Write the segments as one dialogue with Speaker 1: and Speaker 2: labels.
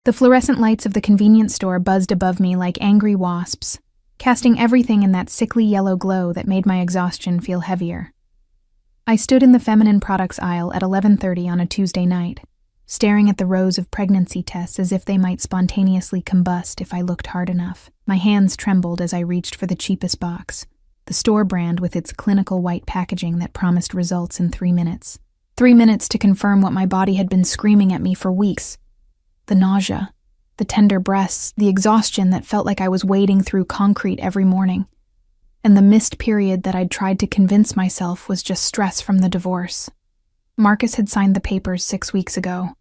Speaker 1: The fluorescent lights of the convenience store buzzed above me like angry wasps, casting everything in that sickly yellow glow that made my exhaustion feel heavier. I stood in the feminine products aisle at 11:30 on a Tuesday night, staring at the rows of pregnancy tests as if they might spontaneously combust if I looked hard enough. My hands trembled as I reached for the cheapest box, the store brand with its clinical white packaging that promised results in 3 minutes. 3 minutes to confirm what my body had been screaming at me for weeks. The nausea, the tender breasts, the exhaustion that felt like I was wading through concrete every morning. And the missed period that I'd tried to convince myself was just stress from the divorce. Marcus had signed the papers 6 weeks ago.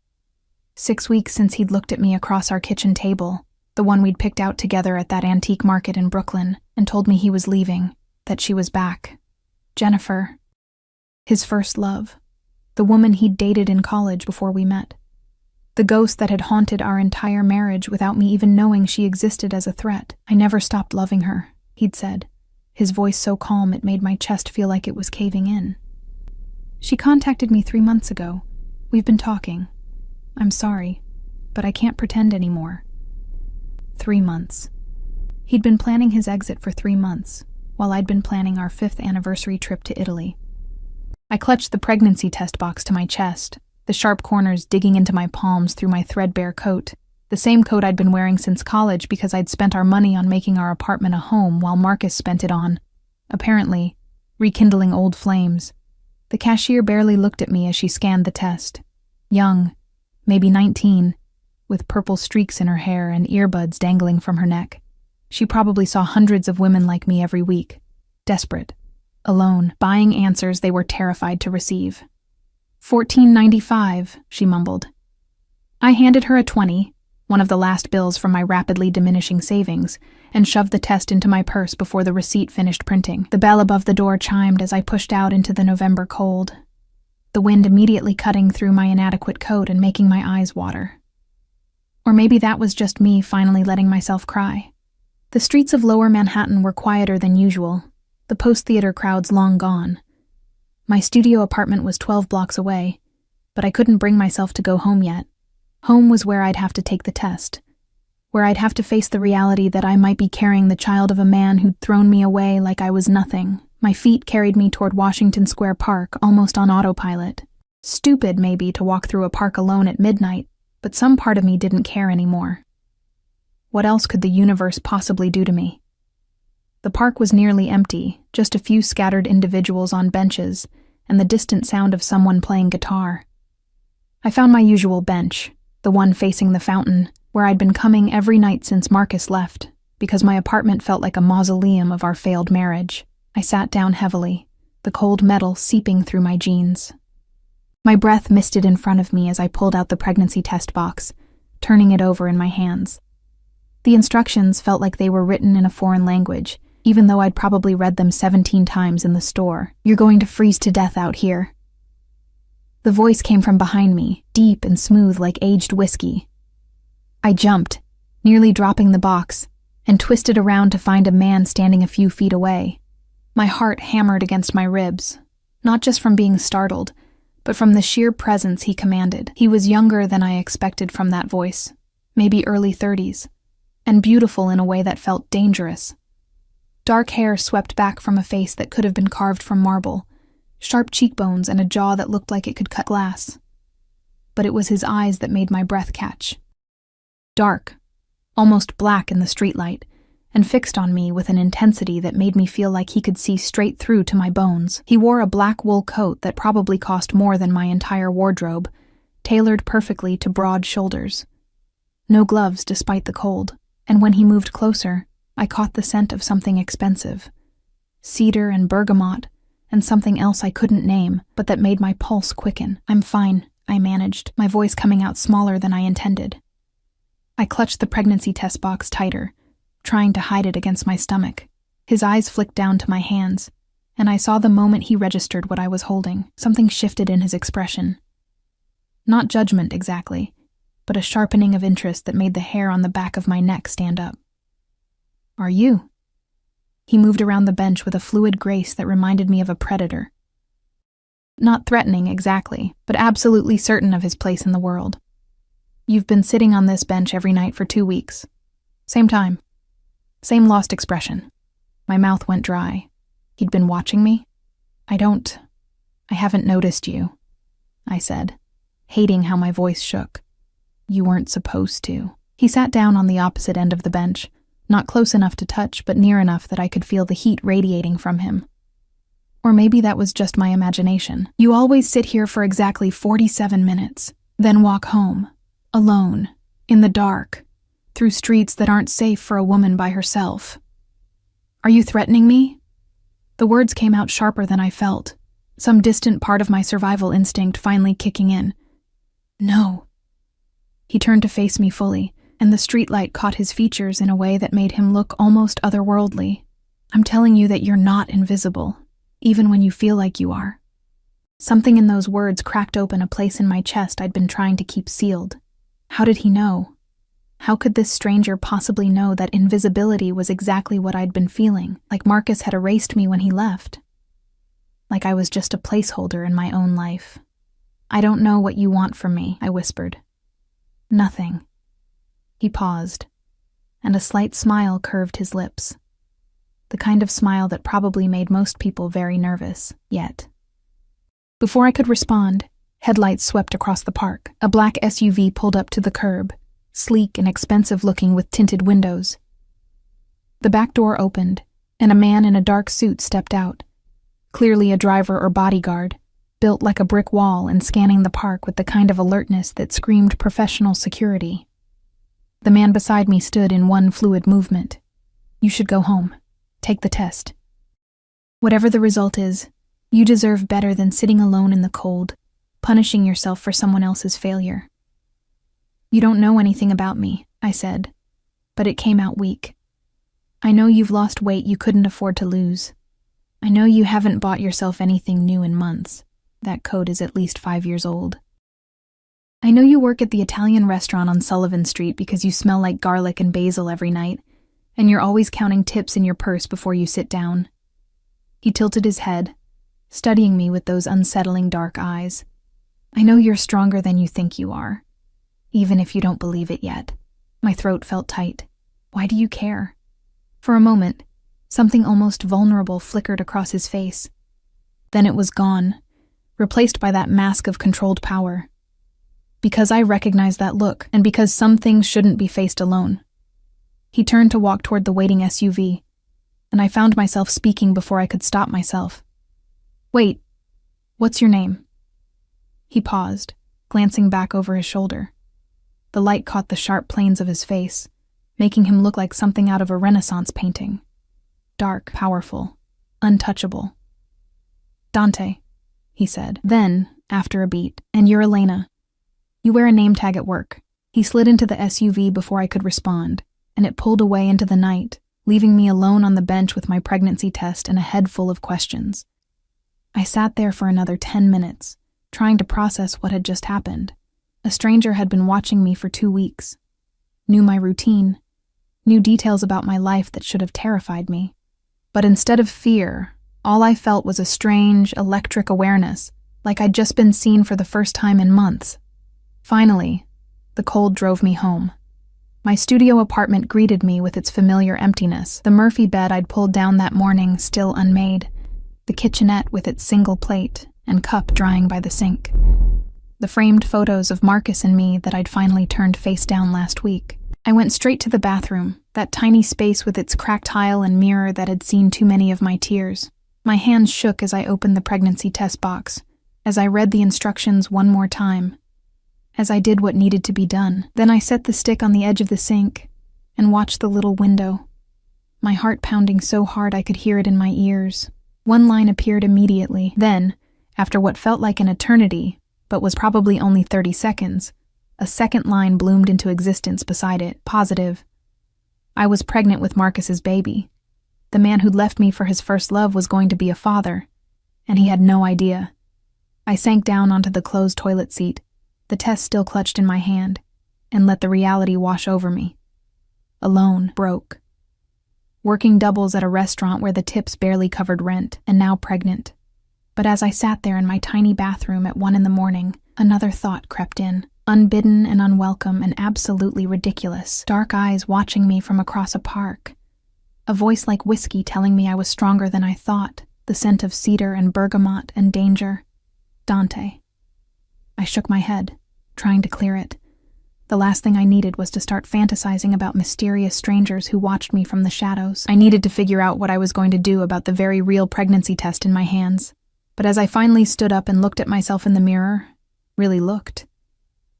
Speaker 1: 6 weeks since he'd looked at me across our kitchen table, the one we'd picked out together at that antique market in Brooklyn, and told me he was leaving, that she was back. Jennifer. His first love. The woman he'd dated in college before we met. The ghost that had haunted our entire marriage without me even knowing she existed as a threat. I never stopped loving her, he'd said, his voice so calm it made my chest feel like it was caving in. She contacted me 3 months ago. We've been talking. I'm sorry, but I can't pretend anymore. 3 months. He'd been planning his exit for 3 months, while I'd been planning our 5th anniversary trip to Italy. I clutched the pregnancy test box to my chest, the sharp corners digging into my palms through my threadbare coat, the same coat I'd been wearing since college because I'd spent our money on making our apartment a home while Marcus spent it on, apparently, rekindling old flames. The cashier barely looked at me as she scanned the test. Young, maybe 19, with purple streaks in her hair and earbuds dangling from her neck. She probably saw hundreds of women like me every week, desperate, alone, buying answers they were terrified to receive. $14.95, she mumbled. I handed her a 20, one of the last bills from my rapidly diminishing savings, and shoved the test into my purse before the receipt finished printing. The bell above the door chimed as I pushed out into the November cold, the wind immediately cutting through my inadequate coat and making my eyes water. Or maybe that was just me finally letting myself cry. The streets of Lower Manhattan were quieter than usual, the post-theater crowds long gone. My studio apartment was 12 blocks away, but I couldn't bring myself to go home yet. Home was where I'd have to take the test, where I'd have to face the reality that I might be carrying the child of a man who'd thrown me away like I was nothing. My feet carried me toward Washington Square Park, almost on autopilot. Stupid, maybe, to walk through a park alone at midnight, but some part of me didn't care anymore. What else could the universe possibly do to me? The park was nearly empty, just a few scattered individuals on benches, and the distant sound of someone playing guitar. I found my usual bench, the one facing the fountain, where I'd been coming every night since Marcus left, because my apartment felt like a mausoleum of our failed marriage. I sat down heavily, the cold metal seeping through my jeans. My breath misted in front of me as I pulled out the pregnancy test box, turning it over in my hands. The instructions felt like they were written in a foreign language, even though I'd probably read them 17 times in the store. You're going to freeze to death out here. The voice came from behind me, deep and smooth like aged whiskey. I jumped, nearly dropping the box, and twisted around to find a man standing a few feet away. My heart hammered against my ribs, not just from being startled, but from the sheer presence he commanded. He was younger than I expected from that voice, maybe early 30s, and beautiful in a way that felt dangerous. Dark hair swept back from a face that could have been carved from marble, sharp cheekbones and a jaw that looked like it could cut glass. But it was his eyes that made my breath catch. Dark, almost black in the streetlight, and fixed on me with an intensity that made me feel like he could see straight through to my bones. He wore a black wool coat that probably cost more than my entire wardrobe, tailored perfectly to broad shoulders. No gloves despite the cold, and when he moved closer, I caught the scent of something expensive. Cedar and bergamot, and something else I couldn't name, but that made my pulse quicken. I'm fine, I managed, my voice coming out smaller than I intended. I clutched the pregnancy test box tighter, trying to hide it against my stomach. His eyes flicked down to my hands, and I saw the moment he registered what I was holding. Something shifted in his expression. Not judgment exactly, but a sharpening of interest that made the hair on the back of my neck stand up. Are you? He moved around the bench with a fluid grace that reminded me of a predator. Not threatening exactly, but absolutely certain of his place in the world. You've been sitting on this bench every night for 2 weeks. Same time. Same lost expression. My mouth went dry. He'd been watching me? I haven't noticed you, I said, hating how my voice shook. You weren't supposed to. He sat down on the opposite end of the bench, not close enough to touch, but near enough that I could feel the heat radiating from him. Or maybe that was just my imagination. You always sit here for exactly 47 minutes, then walk home, alone, in the dark, through streets that aren't safe for a woman by herself. Are you threatening me? The words came out sharper than I felt, some distant part of my survival instinct finally kicking in. No. He turned to face me fully, and the streetlight caught his features in a way that made him look almost otherworldly. I'm telling you that you're not invisible, even when you feel like you are. Something in those words cracked open a place in my chest I'd been trying to keep sealed. How did he know? How could this stranger possibly know that invisibility was exactly what I'd been feeling, like Marcus had erased me when he left? Like I was just a placeholder in my own life. I don't know what you want from me, I whispered. Nothing. He paused, and a slight smile curved his lips. The kind of smile that probably made most people very nervous, yet. Before I could respond, headlights swept across the park. A black SUV pulled up to the curb, sleek and expensive-looking with tinted windows. The back door opened, and a man in a dark suit stepped out, clearly a driver or bodyguard, built like a brick wall and scanning the park with the kind of alertness that screamed professional security. The man beside me stood in one fluid movement. You should go home. Take the test. Whatever the result is, you deserve better than sitting alone in the cold, punishing yourself for someone else's failure. You don't know anything about me, I said, but it came out weak. I know you've lost weight you couldn't afford to lose. I know you haven't bought yourself anything new in months. That coat is at least 5 years old. I know you work at the Italian restaurant on Sullivan Street because you smell like garlic and basil every night, and you're always counting tips in your purse before you sit down. He tilted his head, studying me with those unsettling dark eyes. I know you're stronger than you think you are, even if you don't believe it yet. My throat felt tight. Why do you care? For a moment, something almost vulnerable flickered across his face. Then it was gone, replaced by that mask of controlled power. Because I recognized that look, and because some things shouldn't be faced alone. He turned to walk toward the waiting SUV, and I found myself speaking before I could stop myself. Wait, what's your name? He paused, glancing back over his shoulder. The light caught the sharp planes of his face, making him look like something out of a Renaissance painting. Dark, powerful, untouchable. Dante, he said. Then, after a beat, and you're Elena. You wear a name tag at work. He slid into the SUV before I could respond, and it pulled away into the night, leaving me alone on the bench with my pregnancy test and a head full of questions. I sat there for another 10 minutes, trying to process what had just happened. A stranger had been watching me for 2 weeks, knew my routine, knew details about my life that should have terrified me. But instead of fear, all I felt was a strange, electric awareness, like I'd just been seen for the first time in months. Finally, the cold drove me home. My studio apartment greeted me with its familiar emptiness, the Murphy bed I'd pulled down that morning still unmade, the kitchenette with its single plate and cup drying by the sink, the framed photos of Marcus and me that I'd finally turned face down last week. I went straight to the bathroom, that tiny space with its cracked tile and mirror that had seen too many of my tears. My hands shook as I opened the pregnancy test box, as I read the instructions one more time, as I did what needed to be done. Then I set the stick on the edge of the sink and watched the little window, my heart pounding so hard I could hear it in my ears. One line appeared immediately. Then, after what felt like an eternity, but was probably only 30 seconds, a second line bloomed into existence beside it, positive. I was pregnant with Marcus's baby. The man who'd left me for his first love was going to be a father, and he had no idea. I sank down onto the closed toilet seat, the test still clutched in my hand, and let the reality wash over me. Alone, broke. Working doubles at a restaurant where the tips barely covered rent, and now pregnant. But as I sat there in my tiny bathroom at 1 a.m, another thought crept in. unbidden and unwelcome and absolutely ridiculous. Dark eyes watching me from across a park. A voice like whiskey telling me I was stronger than I thought, the scent of cedar and bergamot and danger. Dante. I shook my head, trying to clear it. The last thing I needed was to start fantasizing about mysterious strangers who watched me from the shadows. I needed to figure out what I was going to do about the very real pregnancy test in my hands. But as I finally stood up and looked at myself in the mirror, really looked,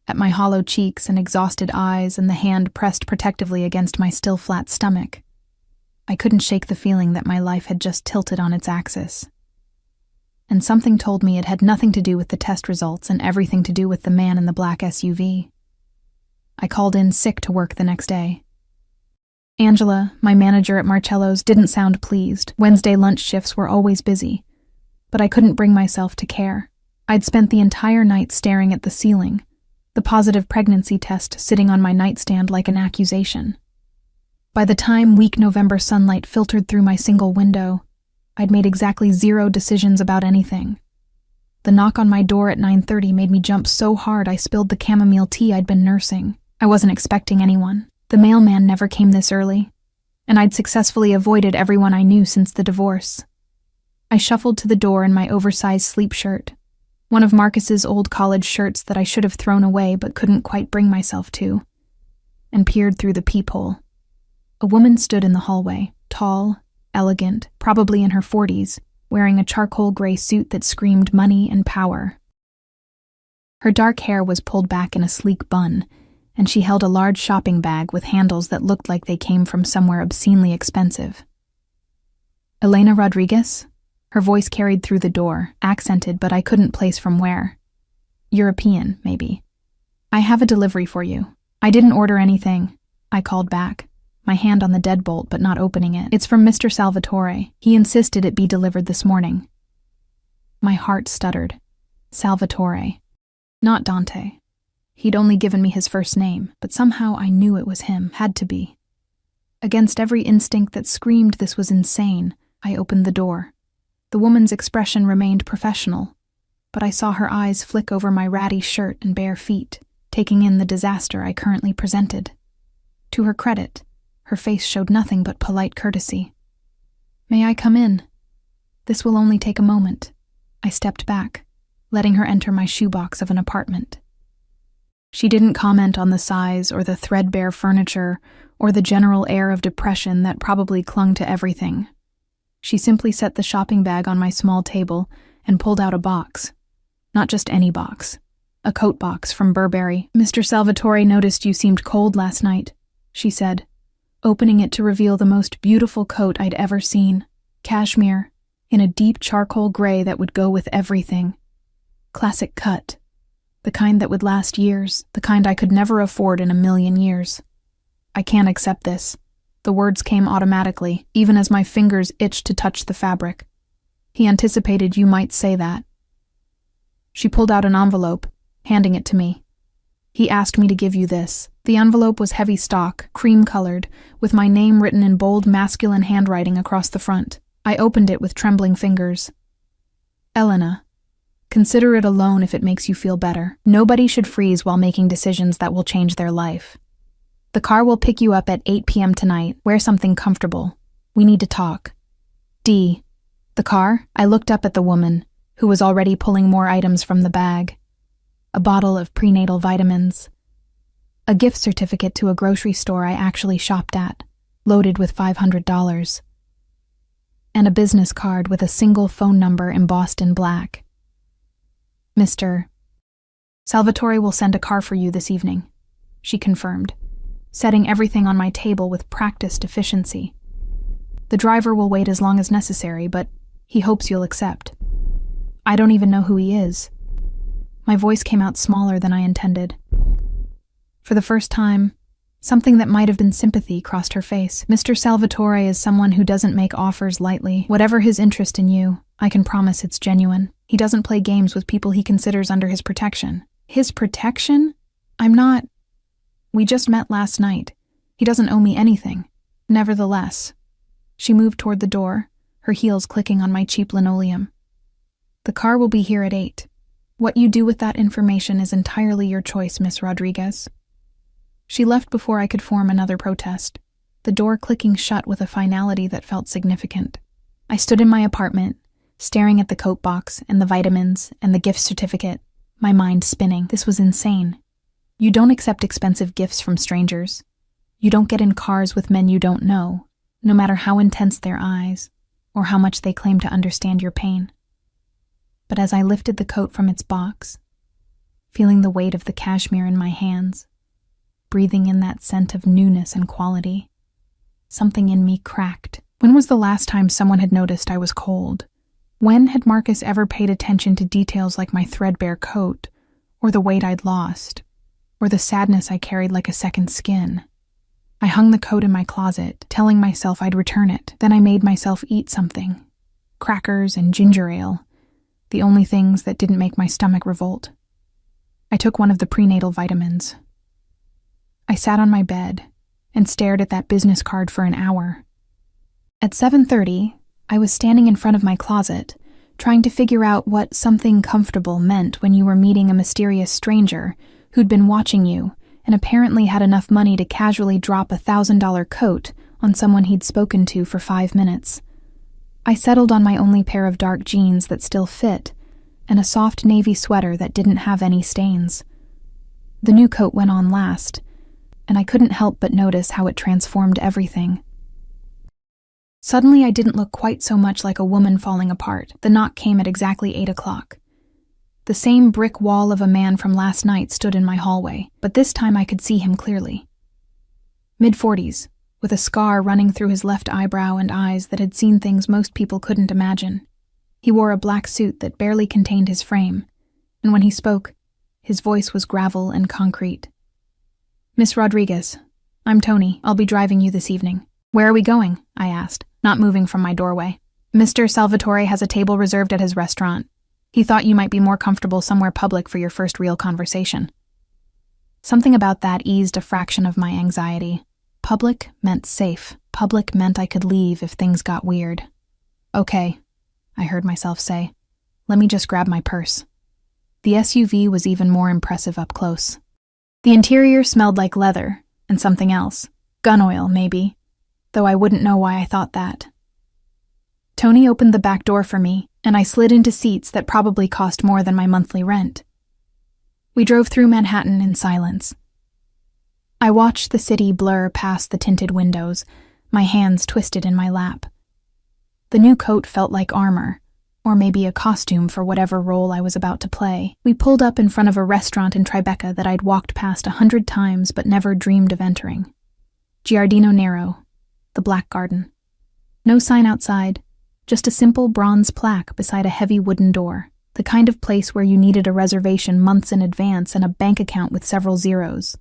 Speaker 1: at my hollow cheeks and exhausted eyes and the hand pressed protectively against my still flat stomach, I couldn't shake the feeling that my life had just tilted on its axis. And something told me it had nothing to do with the test results and everything to do with the man in the black SUV. I called in sick to work the next day. Angela, my manager at Marcello's, didn't sound pleased. Wednesday lunch shifts were always busy, but I couldn't bring myself to care. I'd spent the entire night staring at the ceiling, the positive pregnancy test sitting on my nightstand like an accusation. By the time weak November sunlight filtered through my single window, I'd made exactly 0 decisions about anything. The knock on my door at 9:30 made me jump so hard I spilled the chamomile tea I'd been nursing. I wasn't expecting anyone. The mailman never came this early, and I'd successfully avoided everyone I knew since the divorce. I shuffled to the door in my oversized sleep shirt, one of Marcus's old college shirts that I should have thrown away but couldn't quite bring myself to, and peered through the peephole. A woman stood in the hallway, tall, elegant, probably in her 40s, wearing a charcoal gray suit that screamed money and power. Her dark hair was pulled back in a sleek bun, and she held a large shopping bag with handles that looked like they came from somewhere obscenely expensive. Elena Rodriguez? Her voice carried through the door, accented, but I couldn't place from where. European, maybe. I have a delivery for you. I didn't order anything, I called back, my hand on the deadbolt but not opening it. It's from Mr. Salvatore. He insisted it be delivered this morning. My heart stuttered. Salvatore. Not Dante. He'd only given me his first name, but somehow I knew it was him, had to be. Against every instinct that screamed this was insane, I opened the door. The woman's expression remained professional, but I saw her eyes flick over my ratty shirt and bare feet, taking in the disaster I currently presented. To her credit, her face showed nothing but polite courtesy. May I come in? This will only take a moment. I stepped back, letting her enter my shoebox of an apartment. She didn't comment on the size or the threadbare furniture or the general air of depression that probably clung to everything. She simply set the shopping bag on my small table and pulled out a box. Not just any box. A coat box from Burberry. Mr. Salvatore noticed you seemed cold last night, she said, opening it to reveal the most beautiful coat I'd ever seen. Cashmere, in a deep charcoal gray that would go with everything. Classic cut. The kind that would last years, the kind I could never afford in a million years. I can't accept this. The words came automatically, even as my fingers itched to touch the fabric. He anticipated you might say that. She pulled out an envelope, handing it to me. He asked me to give you this. The envelope was heavy stock, cream-colored, with my name written in bold masculine handwriting across the front. I opened it with trembling fingers. Elena. Consider it a loan if it makes you feel better. Nobody should freeze while making decisions that will change their life. The car will pick you up at 8 p.m. tonight. Wear something comfortable. We need to talk. D. The car? I looked up at the woman, who was already pulling more items from the bag. A bottle of prenatal vitamins. A gift certificate to a grocery store I actually shopped at, loaded with $500. And a business card with a single phone number embossed in black. Mr. Salvatore will send a car for you this evening, she confirmed, setting everything on my table with practiced efficiency. The driver will wait as long as necessary, but he hopes you'll accept. I don't even know who he is. My voice came out smaller than I intended. For the first time, something that might have been sympathy crossed her face. Mr. Salvatore is someone who doesn't make offers lightly. Whatever his interest in you, I can promise it's genuine. He doesn't play games with people he considers under his protection. His protection? I'm not. We just met last night. He doesn't owe me anything. Nevertheless. She moved toward the door, her heels clicking on my cheap linoleum. The car will be here at 8. What you do with that information is entirely your choice, Miss Rodriguez." She left before I could form another protest, the door clicking shut with a finality that felt significant. I stood in my apartment, staring at the coat box and the vitamins and the gift certificate, my mind spinning. This was insane. You don't accept expensive gifts from strangers. You don't get in cars with men you don't know, no matter how intense their eyes or how much they claim to understand your pain. But as I lifted the coat from its box, feeling the weight of the cashmere in my hands, breathing in that scent of newness and quality, something in me cracked. When was the last time someone had noticed I was cold? When had Marcus ever paid attention to details like my threadbare coat, or the weight I'd lost, or the sadness I carried like a second skin? I hung the coat in my closet, telling myself I'd return it. Then I made myself eat something. Crackers and ginger ale, the only things that didn't make my stomach revolt. I took one of the prenatal vitamins. I sat on my bed and stared at that business card for an hour. At 7:30, I was standing in front of my closet, trying to figure out what something comfortable meant when you were meeting a mysterious stranger who'd been watching you and apparently had enough money to casually drop a $1,000 coat on someone he'd spoken to for 5 minutes. I settled on my only pair of dark jeans that still fit and a soft navy sweater that didn't have any stains. The new coat went on last, and I couldn't help but notice how it transformed everything. Suddenly, I didn't look quite so much like a woman falling apart. The knock came at exactly 8 o'clock. The same brick wall of a man from last night stood in my hallway, but this time I could see him clearly. Mid-40s, with a scar running through his left eyebrow and eyes that had seen things most people couldn't imagine. He wore a black suit that barely contained his frame, and when he spoke, his voice was gravel and concrete. "Miss Rodriguez, I'm Tony. I'll be driving you this evening." "Where are we going?" I asked, not moving from my doorway. "Mr. Salvatore has a table reserved at his restaurant. He thought you might be more comfortable somewhere public for your first real conversation." Something about that eased a fraction of my anxiety. Public meant safe. Public meant I could leave if things got weird. "Okay," I heard myself say. "Let me just grab my purse." The SUV was even more impressive up close. The interior smelled like leather and something else. Gun oil, maybe, though I wouldn't know why I thought that. Tony opened the back door for me, and I slid into seats that probably cost more than my monthly rent. We drove through Manhattan in silence. I watched the city blur past the tinted windows, my hands twisted in my lap. The new coat felt like armor, or maybe a costume for whatever role I was about to play. We pulled up in front of a restaurant in Tribeca that I'd walked past 100 times but never dreamed of entering. Giardino Nero, the Black Garden. No sign outside, just a simple bronze plaque beside a heavy wooden door, the kind of place where you needed a reservation months in advance and a bank account with several zeros.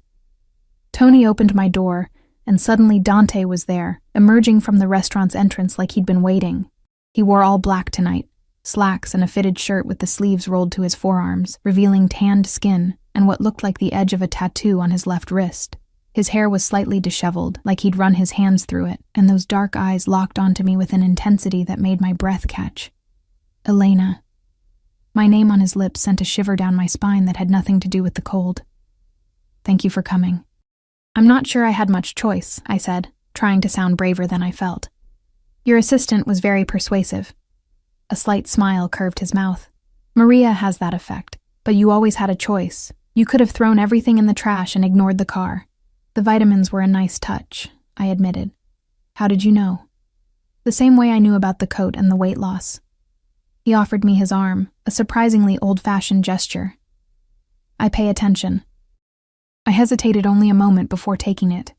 Speaker 1: Tony opened my door, and suddenly Dante was there, emerging from the restaurant's entrance like he'd been waiting. He wore all black tonight, slacks and a fitted shirt with the sleeves rolled to his forearms, revealing tanned skin and what looked like the edge of a tattoo on his left wrist. His hair was slightly disheveled, like he'd run his hands through it, and those dark eyes locked onto me with an intensity that made my breath catch. Elena. My name on his lips sent a shiver down my spine that had nothing to do with the cold. "Thank you for coming." "I'm not sure I had much choice," I said, trying to sound braver than I felt. "Your assistant was very persuasive." A slight smile curved his mouth. "Maria has that effect, but you always had a choice. You could have thrown everything in the trash and ignored the car." "The vitamins were a nice touch," I admitted. "How did you know?" "The same way I knew about the coat and the weight loss." He offered me his arm, a surprisingly old-fashioned gesture. "I pay attention." I hesitated only a moment before taking it.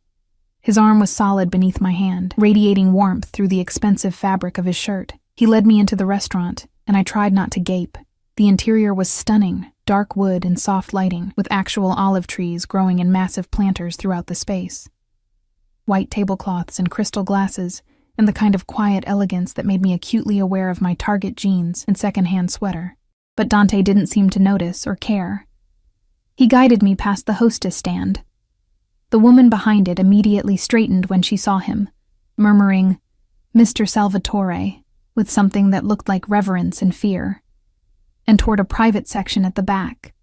Speaker 1: His arm was solid beneath my hand, radiating warmth through the expensive fabric of his shirt. He led me into the restaurant, and I tried not to gape. The interior was stunning, dark wood and soft lighting, with actual olive trees growing in massive planters throughout the space. White tablecloths and crystal glasses, and the kind of quiet elegance that made me acutely aware of my Target jeans and secondhand sweater. But Dante didn't seem to notice or care. He guided me past the hostess stand. The woman behind it immediately straightened when she saw him, murmuring, "Mr. Salvatore," with something that looked like reverence and fear. and toward a private section at the back.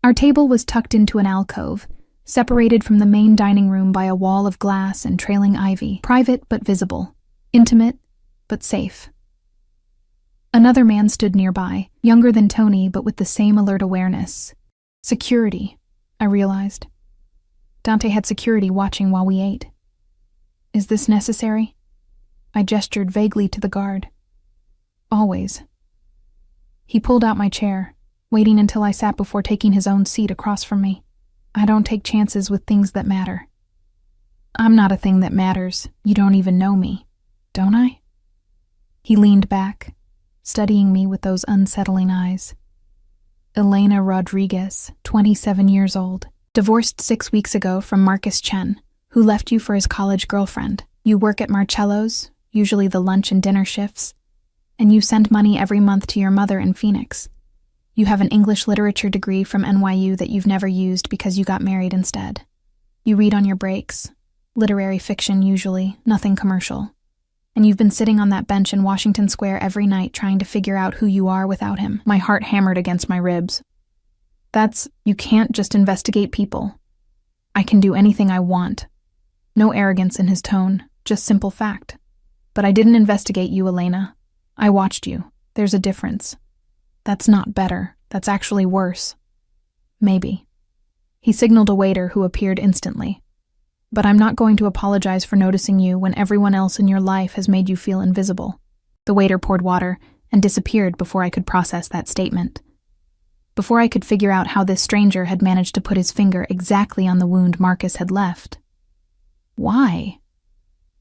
Speaker 1: Our table was tucked into an alcove, separated from the main dining room by a wall of glass and trailing ivy, private but visible, intimate but safe. Another man stood nearby, younger than Tony but with the same alert awareness. Security, I realized. Dante had security watching while we ate. Is this necessary? I gestured vaguely to the guard. Always. He pulled out my chair, waiting until I sat before taking his own seat across from me. I don't take chances with things that matter. I'm not a thing that matters. You don't even know me, don't I? He leaned back, studying me with those unsettling eyes. Elena Rodriguez, 27 years old, divorced 6 weeks ago from Marcus Chen, who left you for his college girlfriend. You work at Marcello's, usually the lunch and dinner shifts, and you send money every month to your mother in Phoenix. You have an English literature degree from NYU that you've never used because you got married instead. You read on your breaks, literary fiction usually, nothing commercial. And you've been sitting on that bench in Washington Square every night trying to figure out who you are without him. My heart hammered against my ribs. You can't just investigate people. I can do anything I want. No arrogance in his tone, just simple fact. But I didn't investigate you, Elena. I watched you. There's a difference. That's not better. That's actually worse. Maybe. He signaled a waiter who appeared instantly. But I'm not going to apologize for noticing you when everyone else in your life has made you feel invisible. The waiter poured water and disappeared before I could process that statement. Before I could figure out how this stranger had managed to put his finger exactly on the wound Marcus had left. Why?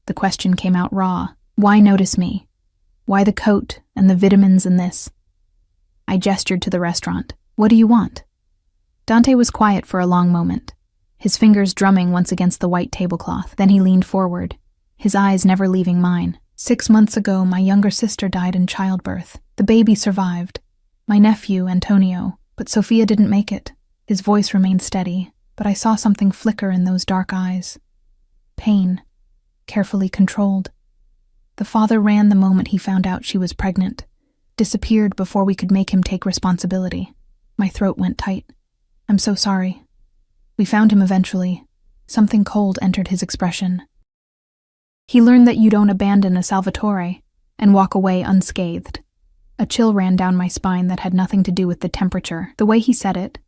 Speaker 1: The question came out raw. Why notice me? Why the coat and the vitamins in this? I gestured to the restaurant. What do you want? Dante was quiet for a long moment, his fingers drumming once against the white tablecloth. Then he leaned forward, his eyes never leaving mine. 6 months ago, my younger sister died in childbirth. The baby survived. My nephew, Antonio, but Sophia didn't make it. His voice remained steady, but I saw something flicker in those dark eyes. Pain, carefully controlled. The father ran the moment he found out she was pregnant, disappeared before we could make him take responsibility. My throat went tight. I'm so sorry. We found him eventually. Something cold entered his expression. He learned that you don't abandon a Salvatore and walk away unscathed. A chill ran down my spine that had nothing to do with the temperature. The way he said it,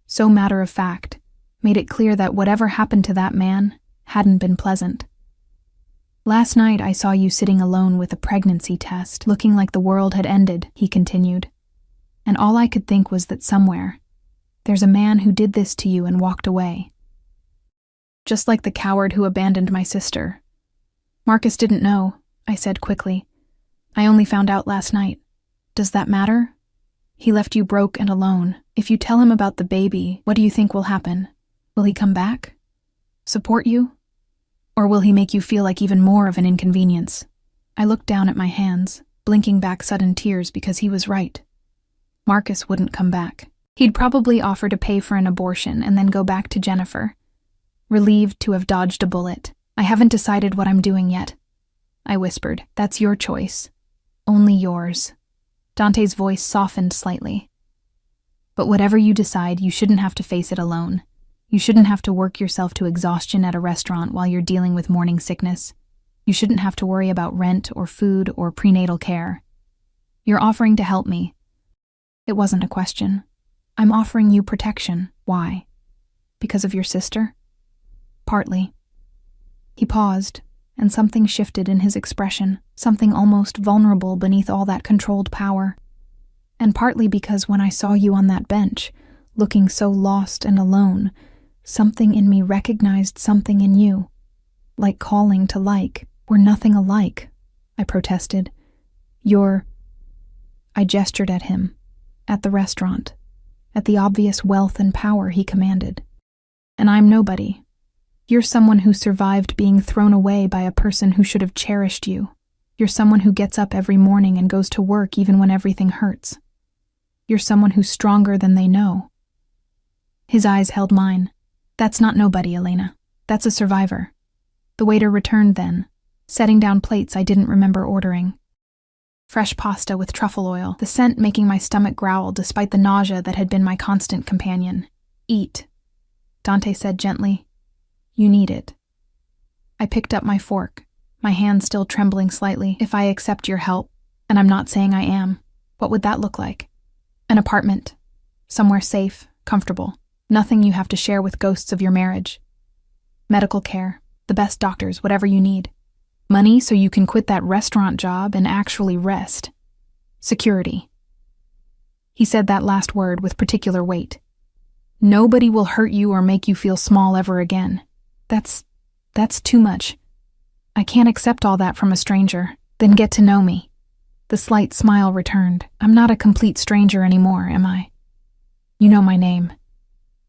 Speaker 1: so matter-of-fact, made it clear that whatever happened to that man hadn't been pleasant. Last night I saw you sitting alone with a pregnancy test, looking like the world had ended, he continued. And all I could think was that somewhere, there's a man who did this to you and walked away. Just like the coward who abandoned my sister. Marcus didn't know, I said quickly. I only found out last night. Does that matter? He left you broke and alone. If you tell him about the baby, what do you think will happen? Will he come back? Support you? Or will he make you feel like even more of an inconvenience? I looked down at my hands, blinking back sudden tears because he was right. Marcus wouldn't come back. He'd probably offer to pay for an abortion and then go back to Jennifer. Relieved to have dodged a bullet. I haven't decided what I'm doing yet. I whispered, that's your choice. Only yours. Dante's voice softened slightly. But whatever you decide, you shouldn't have to face it alone. You shouldn't have to work yourself to exhaustion at a restaurant while you're dealing with morning sickness. You shouldn't have to worry about rent or food or prenatal care. You're offering to help me. It wasn't a question. I'm offering you protection. Why? Because of your sister? Partly. He paused, and something shifted in his expression, something almost vulnerable beneath all that controlled power. And partly because when I saw you on that bench, looking so lost and alone, something in me recognized something in you. Like calling to like. We're nothing alike, I protested. I gestured at him, at the restaurant, at the obvious wealth and power he commanded. And I'm nobody. You're someone who survived being thrown away by a person who should have cherished you. You're someone who gets up every morning and goes to work even when everything hurts. You're someone who's stronger than they know. His eyes held mine. That's not nobody, Elena. That's a survivor. The waiter returned then, setting down plates I didn't remember ordering. Fresh pasta with truffle oil, the scent making my stomach growl despite the nausea that had been my constant companion. "Eat," Dante said gently. "You need it." I picked up my fork, my hand still trembling slightly. "If I accept your help, and I'm not saying I am, what would that look like?" "An apartment. Somewhere safe, comfortable. Nothing you have to share with ghosts of your marriage. Medical care, the best doctors, whatever you need. Money so you can quit that restaurant job and actually rest. Security." He said that last word with particular weight. "Nobody will hurt you or make you feel small ever again. That's too much. I can't accept all that from a stranger. Then get to know me." The slight smile returned. "I'm not a complete stranger anymore, am I? You know my name.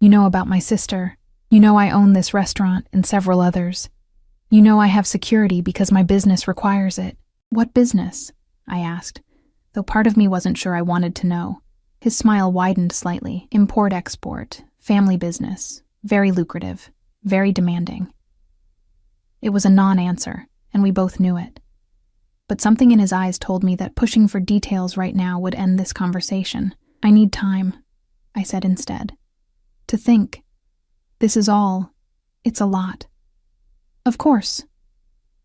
Speaker 1: You know about my sister. You know I own this restaurant and several others. You know I have security because my business requires it." "What business?" I asked, though part of me wasn't sure I wanted to know. His smile widened slightly. "Import-export, family business, very lucrative, very demanding." It was a non-answer, and we both knew it. But something in his eyes told me that pushing for details right now would end this conversation. "I need time," I said instead. "To think. This is all. It's a lot." "Of course."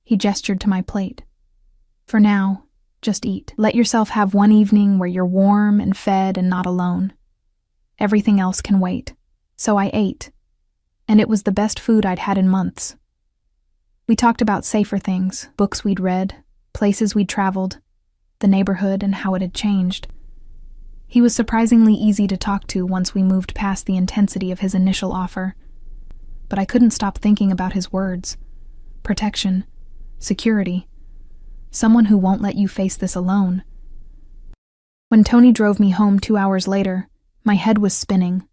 Speaker 1: He gestured to my plate. "For now, just eat. Let yourself have one evening where you're warm and fed and not alone. Everything else can wait." So I ate, and it was the best food I'd had in months. We talked about safer things, books we'd read, places we'd traveled, the neighborhood and how it had changed. He was surprisingly easy to talk to once we moved past the intensity of his initial offer. But I couldn't stop thinking about his words. Protection, security, someone who won't let you face this alone. When Tony drove me home 2 hours later, my head was spinning.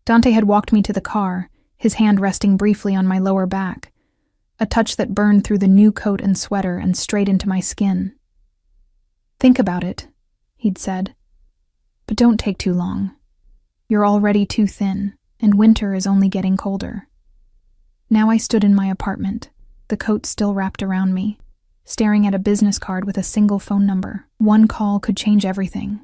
Speaker 1: Dante had walked me to the car, his hand resting briefly on my lower back, a touch that burned through the new coat and sweater and straight into my skin. "Think about it," he'd said. "But don't take too long. You're already too thin, and winter is only getting colder." Now I stood in my apartment, the coat still wrapped around me, staring at a business card with a single phone number. One call could change everything.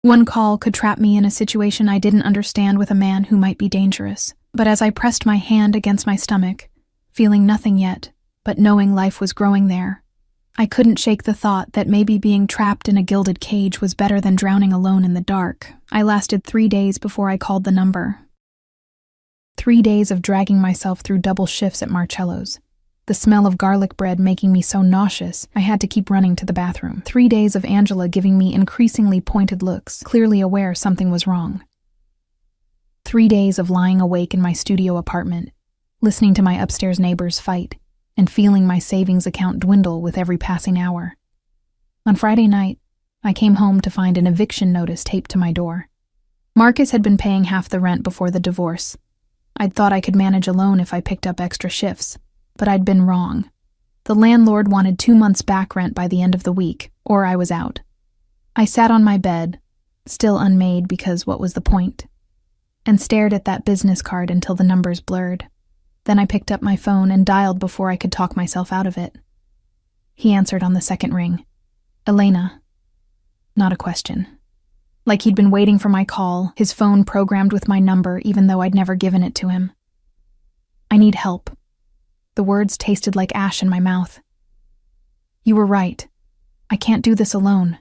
Speaker 1: One call could trap me in a situation I didn't understand with a man who might be dangerous. But as I pressed my hand against my stomach, feeling nothing yet, but knowing life was growing there, I couldn't shake the thought that maybe being trapped in a gilded cage was better than drowning alone in the dark. I lasted 3 days before I called the number. 3 days of dragging myself through double shifts at Marcello's, the smell of garlic bread making me so nauseous I had to keep running to the bathroom. 3 days of Angela giving me increasingly pointed looks, clearly aware something was wrong. 3 days of lying awake in my studio apartment, listening to my upstairs neighbors fight, and feeling my savings account dwindle with every passing hour. On Friday night, I came home to find an eviction notice taped to my door. Marcus had been paying half the rent before the divorce. I'd thought I could manage alone if I picked up extra shifts, but I'd been wrong. The landlord wanted 2 months back rent by the end of the week, or I was out. I sat on my bed, still unmade because what was the point, and stared at that business card until the numbers blurred. Then I picked up my phone and dialed before I could talk myself out of it. He answered on the second ring. "Elena." Not a question. Like he'd been waiting for my call, his phone programmed with my number even though I'd never given it to him. "I need help." The words tasted like ash in my mouth. "You were right. I can't do this alone."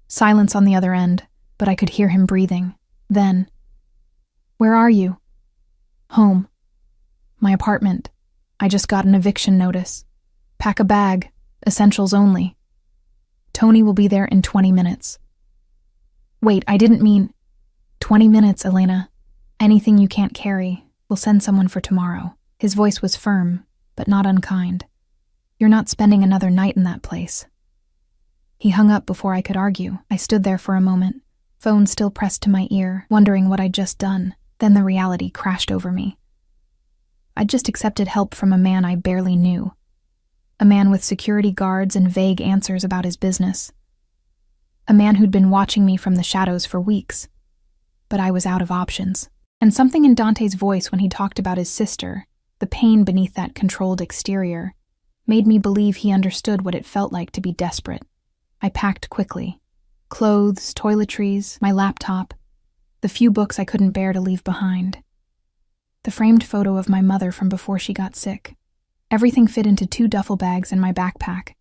Speaker 1: Silence on the other end, but I could hear him breathing. Then, "Where are you?" "Home. My apartment. I just got an eviction notice. Pack a bag. Essentials only. Tony will be there in 20 minutes. "Wait, I didn't mean..." 20 minutes, Elena. Anything you can't carry. We'll send someone for tomorrow." His voice was firm, but not unkind. "You're not spending another night in that place." He hung up before I could argue. I stood there for a moment, phone still pressed to my ear, wondering what I'd just done. Then the reality crashed over me. I'd just accepted help from a man I barely knew. A man with security guards and vague answers about his business. A man who'd been watching me from the shadows for weeks. But I was out of options. And something in Dante's voice when he talked about his sister, the pain beneath that controlled exterior, made me believe he understood what it felt like to be desperate. I packed quickly. Clothes, toiletries, my laptop, the few books I couldn't bear to leave behind. The framed photo of my mother from before she got sick. Everything fit into 2 duffel bags in my backpack.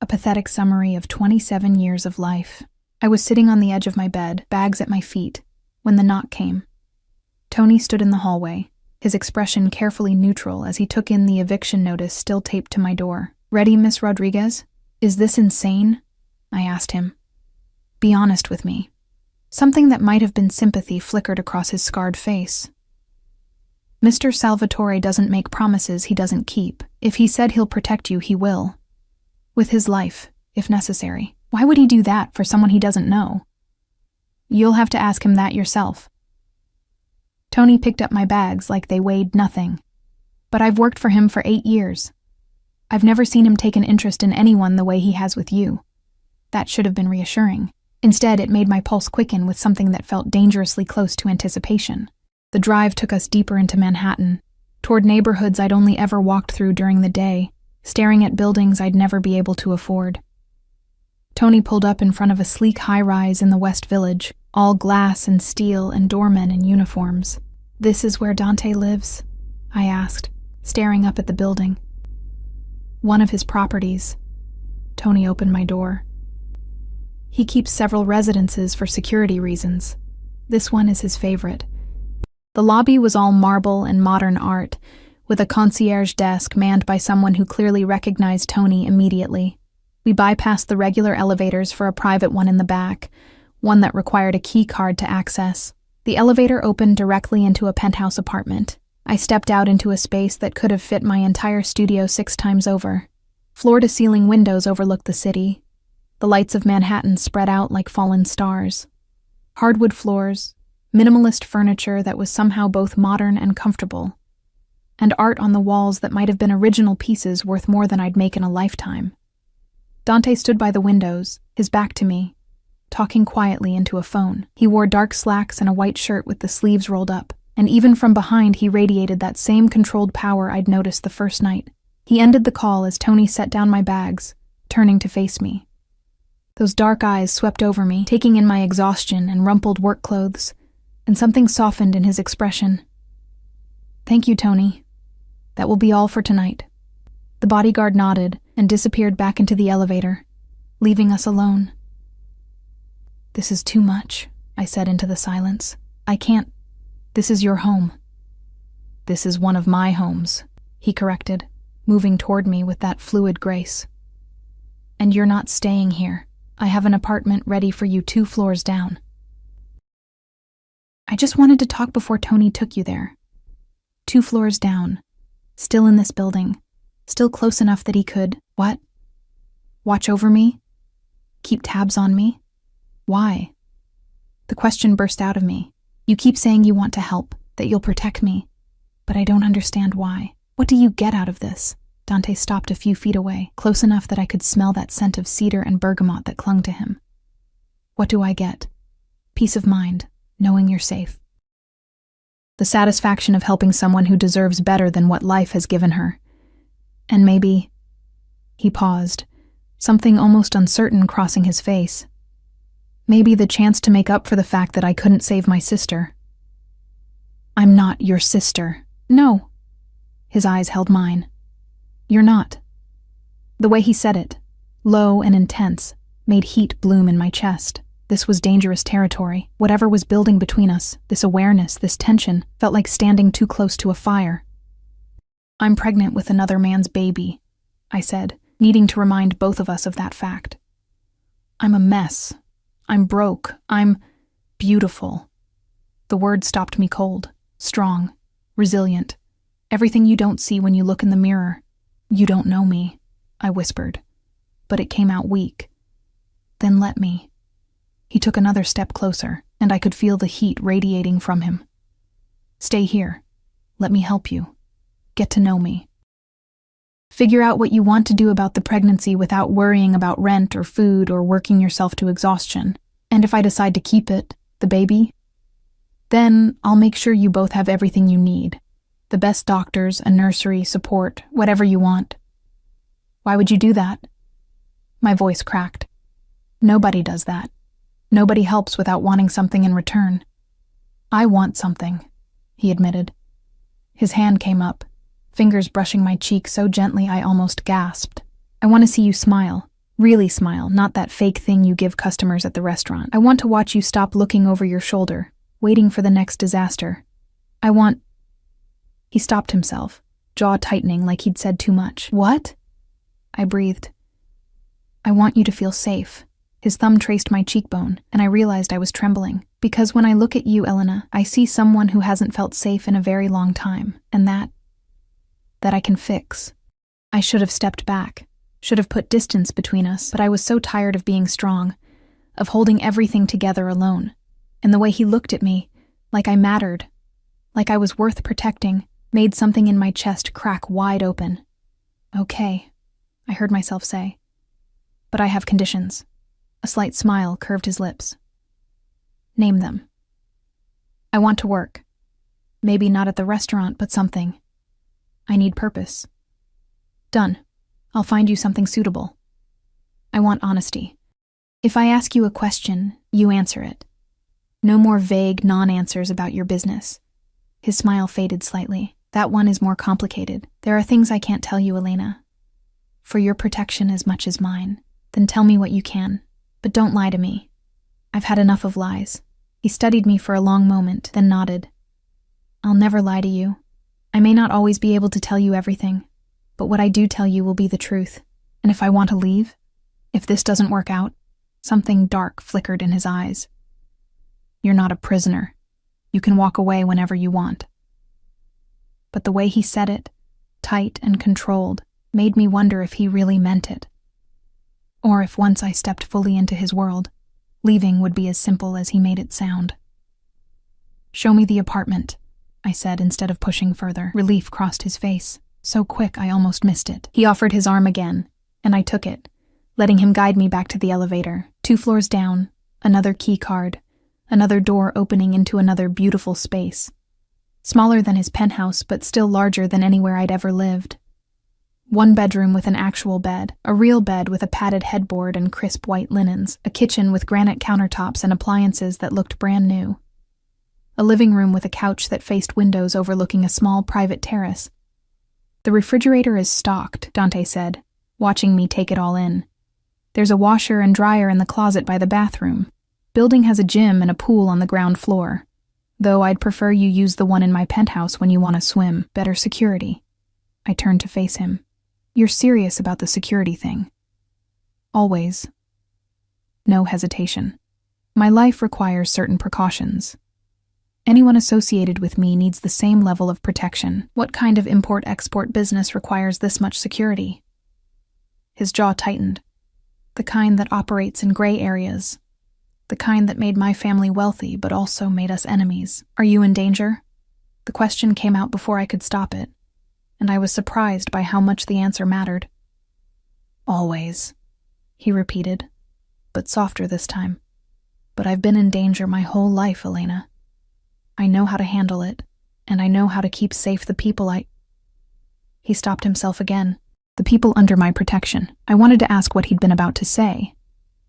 Speaker 1: A pathetic summary of 27 years of life. I was sitting on the edge of my bed, bags at my feet, when the knock came. Tony stood in the hallway, his expression carefully neutral as he took in the eviction notice still taped to my door. "Ready, Miss Rodriguez? Is this insane?" I asked him. "Be honest with me." Something that might have been sympathy flickered across his scarred face. "Mr. Salvatore doesn't make promises he doesn't keep. If he said he'll protect you, he will. With his life, if necessary. Why would he do that for someone he doesn't know?" "You'll have to ask him that yourself." Tony picked up my bags like they weighed nothing. "But I've worked for him for 8 years. I've never seen him take an interest in anyone the way he has with you." That should have been reassuring. Instead, it made my pulse quicken with something that felt dangerously close to anticipation. The drive took us deeper into Manhattan, toward neighborhoods I'd only ever walked through during the day, staring at buildings I'd never be able to afford. Tony pulled up in front of a sleek high-rise in the West Village, all glass and steel and doormen in uniforms. "This is where Dante lives?" I asked, staring up at the building. "One of his properties." Tony opened my door. "He keeps several residences for security reasons. This one is his favorite." The lobby was all marble and modern art, with a concierge desk manned by someone who clearly recognized Tony immediately. We bypassed the regular elevators for a private one in the back, one that required a key card to access. The elevator opened directly into a penthouse apartment. I stepped out into a space that could have fit my entire studio 6 times over. Floor-to-ceiling windows overlooked the city. The lights of Manhattan spread out like fallen stars. Hardwood floors, minimalist furniture that was somehow both modern and comfortable, and art on the walls that might have been original pieces worth more than I'd make in a lifetime. Dante stood by the windows, his back to me, talking quietly into a phone. He wore dark slacks and a white shirt with the sleeves rolled up, and even from behind he radiated that same controlled power I'd noticed the first night. He ended the call as Tony set down my bags, turning to face me. Those dark eyes swept over me, taking in my exhaustion and rumpled work clothes, and something softened in his expression. "Thank you, Tony. That will be all for tonight." The bodyguard nodded and disappeared back into the elevator, leaving us alone. "This is too much," I said into the silence. "I can't. This is your home." "This is one of my homes," he corrected, moving toward me with that fluid grace. "And you're not staying here. I have an apartment ready for you 2 floors down." "I just wanted to talk before Tony took you there. 2 floors down. Still in this building. Still close enough that he could, what? Watch over me? Keep tabs on me? Why?" The question burst out of me. "You keep saying you want to help, that you'll protect me, but I don't understand why. What do you get out of this?" Dante stopped a few feet away, close enough that I could smell that scent of cedar and bergamot that clung to him. "What do I get? Peace of mind, knowing you're safe. The satisfaction of helping someone who deserves better than what life has given her. And maybe..." He paused, something almost uncertain crossing his face. "Maybe the chance to make up for the fact that I couldn't save my sister." "I'm not your sister." "No." His eyes held mine. "You're not." The way he said it, low and intense, made heat bloom in my chest. This was dangerous territory. Whatever was building between us, this awareness, this tension, felt like standing too close to a fire. "I'm pregnant with another man's baby," I said, needing to remind both of us of that fact. "I'm a mess. I'm broke. I'm beautiful." The word stopped me cold, strong, resilient. "Everything you don't see when you look in the mirror. You don't know me," I whispered, but it came out weak. "Then let me." He took another step closer, and I could feel the heat radiating from him. "Stay here. Let me help you. Get to know me. Figure out what you want to do about the pregnancy without worrying about rent or food or working yourself to exhaustion. And if I decide to keep it, the baby, then I'll make sure you both have everything you need. The best doctors, a nursery, support, whatever you want." "Why would you do that?" My voice cracked. Nobody does that. Nobody helps without wanting something in return. I want something, he admitted. His hand came up, fingers brushing my cheek so gently I almost gasped. I want to see you smile. Really smile, not that fake thing you give customers at the restaurant. I want to watch you stop looking over your shoulder, waiting for the next disaster. I want... He stopped himself, jaw tightening like he'd said too much. What? I breathed. I want you to feel safe. His thumb traced my cheekbone, and I realized I was trembling. Because when I look at you, Elena, I see someone who hasn't felt safe in a very long time, and that I can fix. I should have stepped back, should have put distance between us, but I was so tired of being strong, of holding everything together alone. And the way he looked at me, like I mattered, like I was worth protecting, made something in my chest crack wide open. Okay, I heard myself say. But I have conditions. A slight smile curved his lips. Name them. I want to work. Maybe not at the restaurant, but something. I need purpose. Done. I'll find you something suitable. I want honesty. If I ask you a question, you answer it. No more vague non-answers about your business. His smile faded slightly. That one is more complicated. There are things I can't tell you, Elena. For your protection as much as mine. Then tell me what you can. But don't lie to me. I've had enough of lies. He studied me for a long moment, then nodded. I'll never lie to you. I may not always be able to tell you everything, but what I do tell you will be the truth. And if I want to leave, if this doesn't work out, something dark flickered in his eyes. You're not a prisoner. You can walk away whenever you want. But the way he said it, tight and controlled, made me wonder if he really meant it. Or if once I stepped fully into his world, leaving would be as simple as he made it sound. Show me the apartment, I said instead of pushing further. Relief crossed his face, so quick I almost missed it. He offered his arm again, and I took it, letting him guide me back to the elevator. 2 floors down, another key card, another door opening into another beautiful space. Smaller than his penthouse, but still larger than anywhere I'd ever lived. 1 bedroom with an actual bed, a real bed with a padded headboard and crisp white linens, a kitchen with granite countertops and appliances that looked brand new. A living room with a couch that faced windows overlooking a small private terrace. The refrigerator is stocked, Dante said, watching me take it all in. There's a washer and dryer in the closet by the bathroom. Building has a gym and a pool on the ground floor. Though I'd prefer you use the one in my penthouse when you want to swim. Better security. I turned to face him. You're serious about the security thing. Always. No hesitation. My life requires certain precautions. Anyone associated with me needs the same level of protection. What kind of import-export business requires this much security? His jaw tightened. The kind that operates in gray areas. The kind that made my family wealthy but also made us enemies. Are you in danger? The question came out before I could stop it, and I was surprised by how much the answer mattered. Always, he repeated, but softer this time. But I've been in danger my whole life, Elena. I know how to handle it, and I know how to keep safe the people He stopped himself again. The people under my protection. I wanted to ask what he'd been about to say,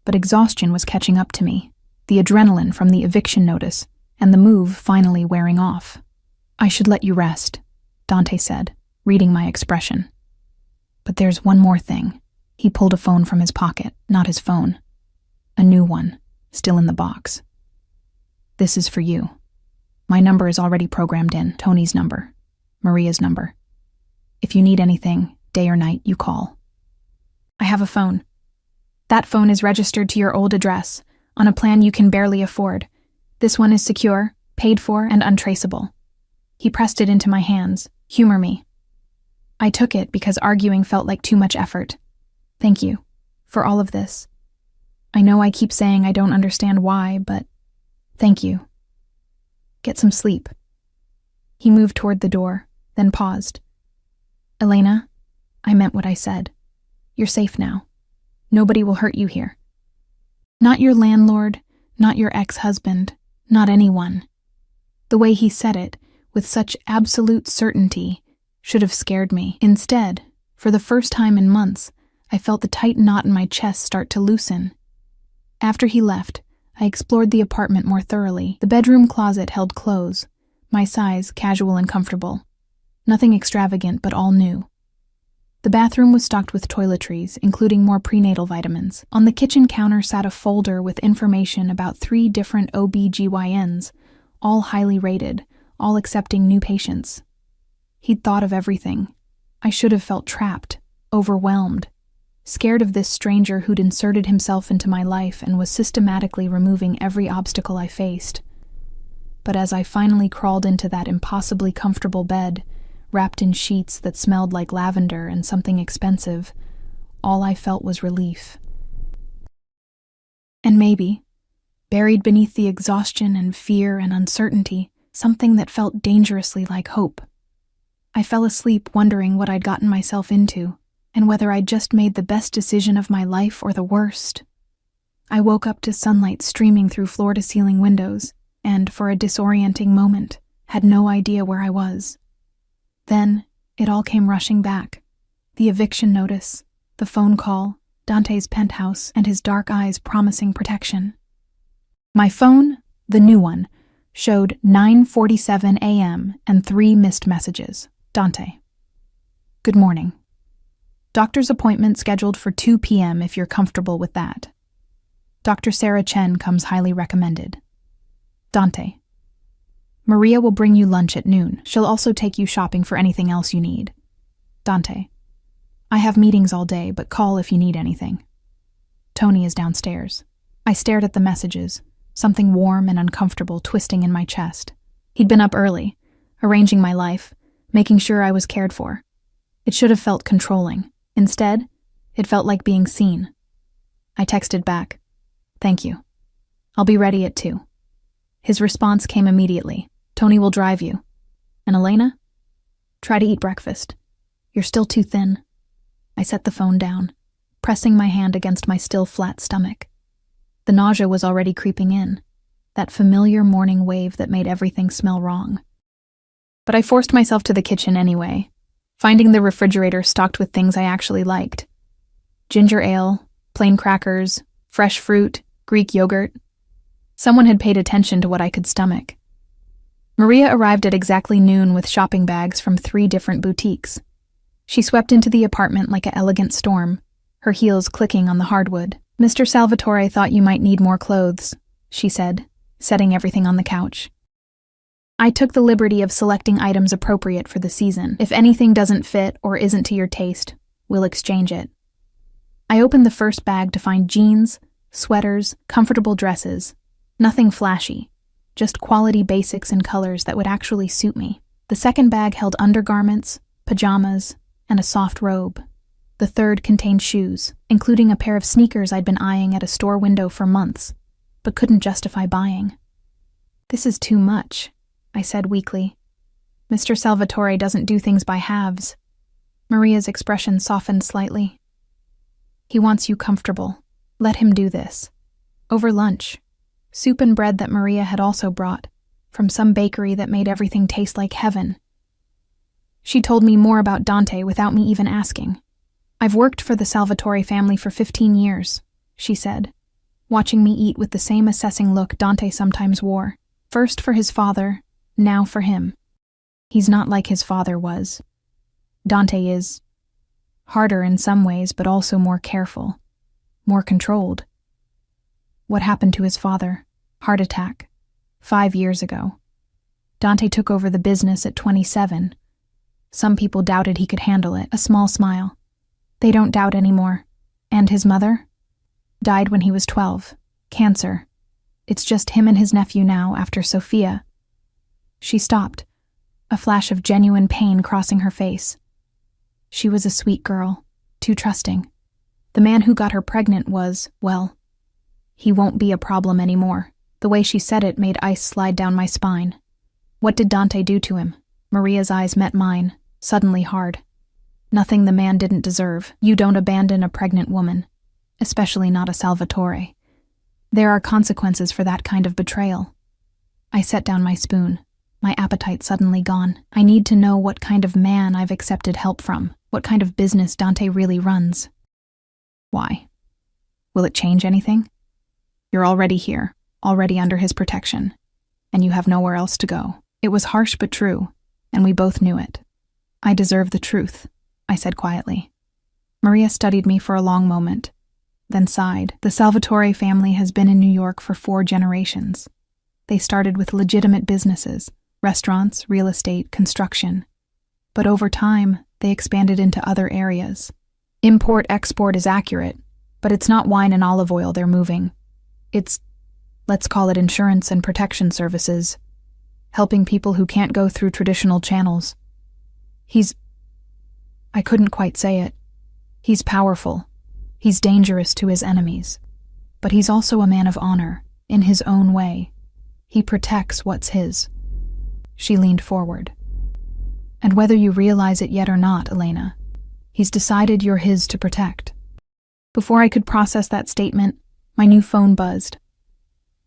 Speaker 1: but exhaustion was catching up to me, the adrenaline from the eviction notice, and the move finally wearing off. I should let you rest, Dante said, reading my expression. But there's one more thing. He pulled a phone from his pocket, not his phone. A new one, still in the box. This is for you. My number is already programmed in, Tony's number, Maria's number. If you need anything, day or night, you call. I have a phone. That phone is registered to your old address, on a plan you can barely afford. This one is secure, paid for, and untraceable. He pressed it into my hands. Humor me. I took it because arguing felt like too much effort. Thank you for all of this. I know I keep saying I don't understand why, but thank you. Get some sleep. He moved toward the door, then paused. Elena, I meant what I said. You're safe now. Nobody will hurt you here. Not your landlord, not your ex-husband, not anyone. The way he said it, with such absolute certainty, should have scared me. Instead, for the first time in months, I felt the tight knot in my chest start to loosen. After he left, I explored the apartment more thoroughly. The bedroom closet held clothes, my size, casual and comfortable. Nothing extravagant, but all new. The bathroom was stocked with toiletries, including more prenatal vitamins. On the kitchen counter sat a folder with information about 3 different OB/GYNs, all highly rated, all accepting new patients. He'd thought of everything. I should have felt trapped, overwhelmed, scared of this stranger who'd inserted himself into my life and was systematically removing every obstacle I faced. But as I finally crawled into that impossibly comfortable bed, wrapped in sheets that smelled like lavender and something expensive, all I felt was relief. And maybe, buried beneath the exhaustion and fear and uncertainty, something that felt dangerously like hope. I fell asleep wondering what I'd gotten myself into, and whether I'd just made the best decision of my life or the worst. I woke up to sunlight streaming through floor-to-ceiling windows, and, for a disorienting moment, had no idea where I was. Then, it all came rushing back. The eviction notice, the phone call, Dante's penthouse, and his dark eyes promising protection. My phone, the new one, showed 9:47 a.m. and 3 missed messages. Dante. Good morning. Doctor's appointment scheduled for 2 p.m. if you're comfortable with that. Dr. Sarah Chen comes highly recommended. Dante. Maria will bring you lunch at noon. She'll also take you shopping for anything else you need. Dante. I have meetings all day, but call if you need anything. Tony is downstairs. I stared at the messages, something warm and uncomfortable twisting in my chest. He'd been up early, arranging my life, making sure I was cared for. It should have felt controlling. Instead, it felt like being seen. I texted back, "Thank you. I'll be ready at 2. His response came immediately. Tony will drive you. And Elena? Try to eat breakfast. You're still too thin. I set the phone down, pressing my hand against my still flat stomach. The nausea was already creeping in, that familiar morning wave that made everything smell wrong. But I forced myself to the kitchen anyway, finding the refrigerator stocked with things I actually liked. Ginger ale, plain crackers, fresh fruit, Greek yogurt. Someone had paid attention to what I could stomach. Maria arrived at exactly noon with shopping bags from 3 different boutiques. She swept into the apartment like an elegant storm, her heels clicking on the hardwood. "Mr. Salvatore thought you might need more clothes," she said, setting everything on the couch. I took the liberty of selecting items appropriate for the season. If anything doesn't fit or isn't to your taste, we'll exchange it. I opened the first bag to find jeans, sweaters, comfortable dresses. Nothing flashy, just quality basics and colors that would actually suit me. The second bag held undergarments, pajamas, and a soft robe. The third contained shoes, including a pair of sneakers I'd been eyeing at a store window for months, but couldn't justify buying. "This is too much," I said weakly. "Mr. Salvatore doesn't do things by halves." Maria's expression softened slightly. "He wants you comfortable. Let him do this." Over lunch, soup and bread that Maria had also brought, from some bakery that made everything taste like heaven. She told me more about Dante without me even asking. "I've worked for the Salvatore family for 15 years, she said, watching me eat with the same assessing look Dante sometimes wore. First for his father, now for him. He's not like his father was. Dante is harder in some ways, but also more careful, more controlled. What happened to his father? Heart attack. 5 years ago. Dante took over the business at 27. Some people doubted he could handle it. A small smile. They don't doubt anymore. And his mother? Died when he was 12. Cancer. It's just him and his nephew now after Sophia." She stopped, a flash of genuine pain crossing her face. She was a sweet girl, too trusting. The man who got her pregnant was, well, he won't be a problem anymore. The way she said it made ice slide down my spine. What did Dante do to him? Maria's eyes met mine, suddenly hard. Nothing the man didn't deserve. You don't abandon a pregnant woman, especially not a Salvatore. There are consequences for that kind of betrayal. I set down my spoon, my appetite suddenly gone. I need to know what kind of man I've accepted help from, what kind of business Dante really runs. Why? Will it change anything? You're already here, already under his protection, and you have nowhere else to go. It was harsh but true, and we both knew it. I deserve the truth, I said quietly. Maria studied me for a long moment, then sighed. The Salvatore family has been in New York for 4 generations. They started with legitimate businesses, restaurants, real estate, construction. But over time, they expanded into other areas. Import-export is accurate, but it's not wine and olive oil they're moving. It's, let's call it insurance and protection services, helping people who can't go through traditional channels. I couldn't quite say it. He's powerful. He's dangerous to his enemies. But he's also a man of honor, in his own way. He protects what's his. She leaned forward. And whether you realize it yet or not, Elena, he's decided you're his to protect. Before I could process that statement, my new phone buzzed.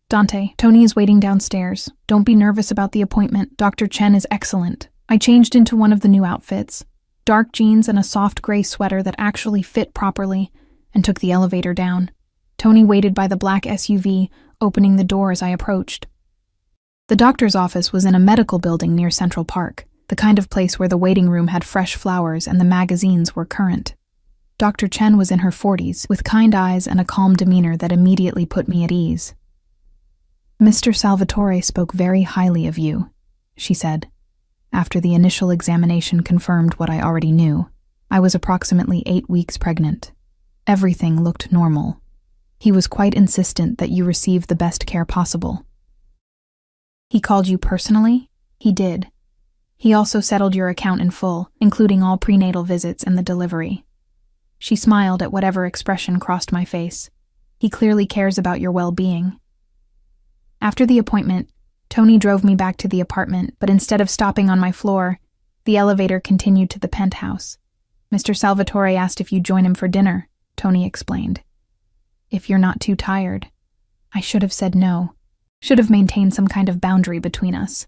Speaker 1: Dante, Tony is waiting downstairs. Don't be nervous about the appointment. Dr. Chen is excellent. I changed into one of the new outfits, dark jeans and a soft gray sweater that actually fit properly, and took the elevator down. Tony waited by the black SUV, opening the door as I approached. The doctor's office was in a medical building near Central Park, the kind of place where the waiting room had fresh flowers and the magazines were current. Dr. Chen was in her 40s, with kind eyes and a calm demeanor that immediately put me at ease. Mr. Salvatore spoke very highly of you, she said. After the initial examination confirmed what I already knew, I was approximately 8 weeks pregnant. Everything looked normal. He was quite insistent that you receive the best care possible. He called you personally? He did. He also settled your account in full, including all prenatal visits and the delivery. She smiled at whatever expression crossed my face. He clearly cares about your well-being. After the appointment, Tony drove me back to the apartment, but instead of stopping on my floor, the elevator continued to the penthouse. Mr. Salvatore asked if you'd join him for dinner, Tony explained. If you're not too tired. I should have said no. Should have maintained some kind of boundary between us.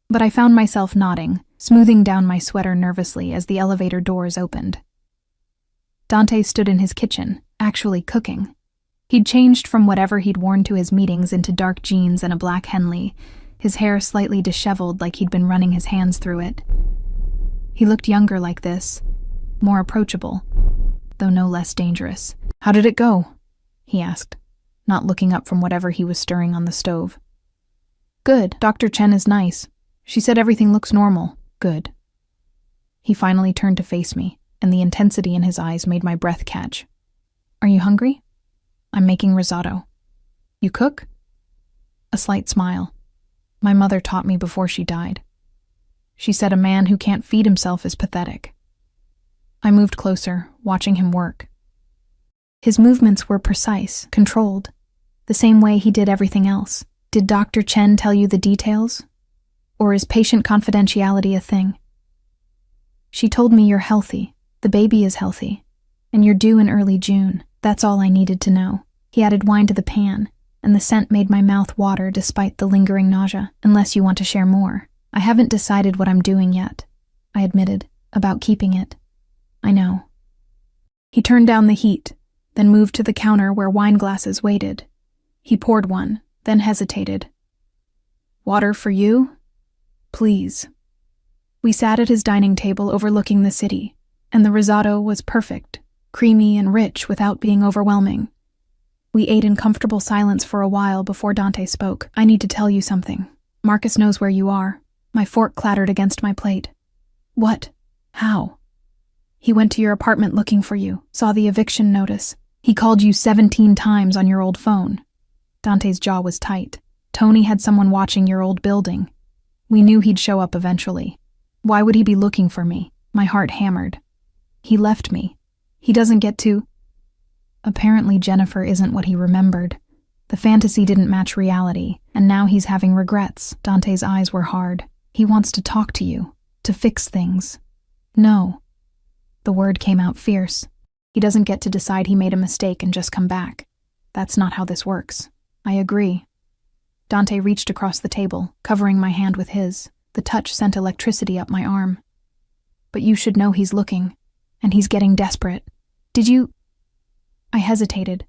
Speaker 1: But I found myself nodding, smoothing down my sweater nervously as the elevator doors opened. Dante stood in his kitchen, actually cooking. He'd changed from whatever he'd worn to his meetings into dark jeans and a black Henley, his hair slightly disheveled like he'd been running his hands through it. He looked younger like this, more approachable, though no less dangerous. How did it go? He asked, not looking up from whatever he was stirring on the stove. Good. Dr. Chen is nice. She said everything looks normal. Good. He finally turned to face me, and the intensity in his eyes made my breath catch. Are you hungry? I'm making risotto. You cook? A slight smile. My mother taught me before she died. She said a man who can't feed himself is pathetic. I moved closer, watching him work. His movements were precise, controlled, the same way he did everything else. Did Dr. Chen tell you the details? Or is patient confidentiality a thing? She told me you're healthy, the baby is healthy, and you're due in early June. That's all I needed to know. He added wine to the pan, and the scent made my mouth water despite the lingering nausea. Unless you want to share more. I haven't decided what I'm doing yet, I admitted, about keeping it. I know. He turned down the heat, then moved to the counter where wine glasses waited. He poured one, then hesitated. Water for you? Please. We sat at his dining table overlooking the city, and the risotto was perfect, creamy and rich without being overwhelming. We ate in comfortable silence for a while before Dante spoke. I need to tell you something. Marcus knows where you are. My fork clattered against my plate. What? How? He went to your apartment looking for you, saw the eviction notice. He called you 17 times on your old phone. Dante's jaw was tight. Tony had someone watching your old building. We knew he'd show up eventually. Why would he be looking for me? My heart hammered. He left me. He doesn't get to... Apparently Jennifer isn't what he remembered. The fantasy didn't match reality, and now he's having regrets. Dante's eyes were hard. He wants to talk to you, to fix things. No. The word came out fierce. He doesn't get to decide he made a mistake and just come back. That's not how this works. I agree. Dante reached across the table, covering my hand with his. The touch sent electricity up my arm. But you should know he's looking, and he's getting desperate. Did you... I hesitated.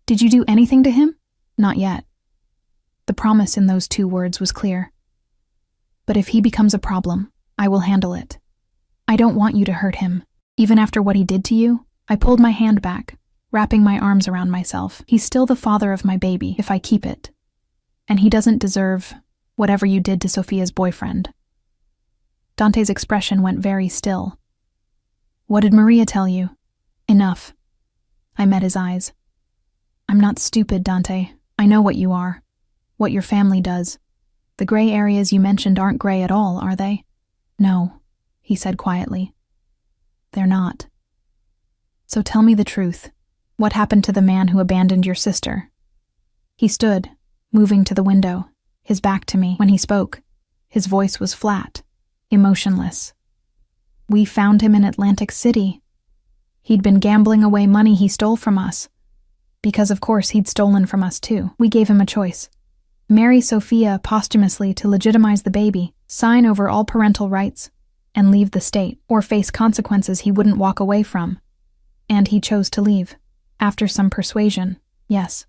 Speaker 1: Did you do anything to him? Not yet. The promise in those 2 words was clear. But if he becomes a problem, I will handle it. I don't want you to hurt him. Even after what he did to you, I pulled my hand back, wrapping my arms around myself. He's still the father of my baby, if I keep it. And he doesn't deserve whatever you did to Sophia's boyfriend. Dante's expression went very still. What did Maria tell you? Enough. I met his eyes. I'm not stupid, Dante. I know what you are. What your family does. The gray areas you mentioned aren't gray at all, are they? No, he said quietly. They're not. So tell me the truth. What happened to the man who abandoned your sister? He stood, moving to the window, his back to me. When he spoke, his voice was flat, emotionless. We found him in Atlantic City. He'd been gambling away money he stole from us. Because of course he'd stolen from us too. We gave him a choice. Marry Sophia posthumously to legitimize the baby, sign over all parental rights, and leave the state, or face consequences he wouldn't walk away from. And he chose to leave. After some persuasion, yes.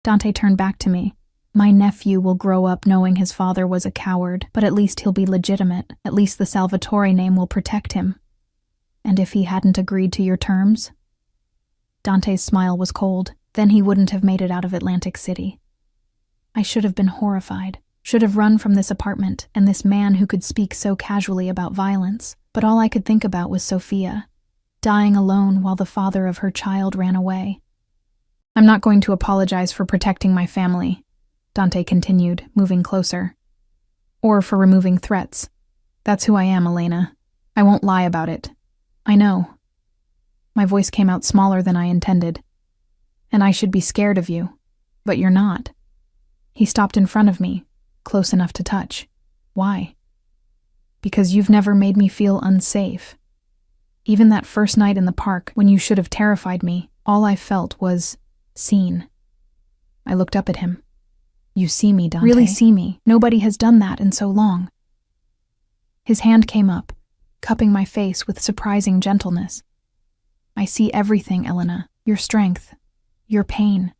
Speaker 1: Dante turned back to me. My nephew will grow up knowing his father was a coward, but at least he'll be legitimate. At least the Salvatore name will protect him. And if he hadn't agreed to your terms? Dante's smile was cold. Then he wouldn't have made it out of Atlantic City. I should have been horrified, should have run from this apartment and this man who could speak so casually about violence. But all I could think about was Sophia, dying alone while the father of her child ran away. I'm not going to apologize for protecting my family, Dante continued, moving closer. Or for removing threats. That's who I am, Elena. I won't lie about it. I know. My voice came out smaller than I intended. And I should be scared of you. But you're not. He stopped in front of me, close enough to touch. Why? Because you've never made me feel unsafe. Even that first night in the park, when you should have terrified me, all I felt was seen. I looked up at him. You see me, Dante. Really see me. Nobody has done that in so long. His hand came up, cupping my face with surprising gentleness. I see everything, Elena. Your strength. Your pain.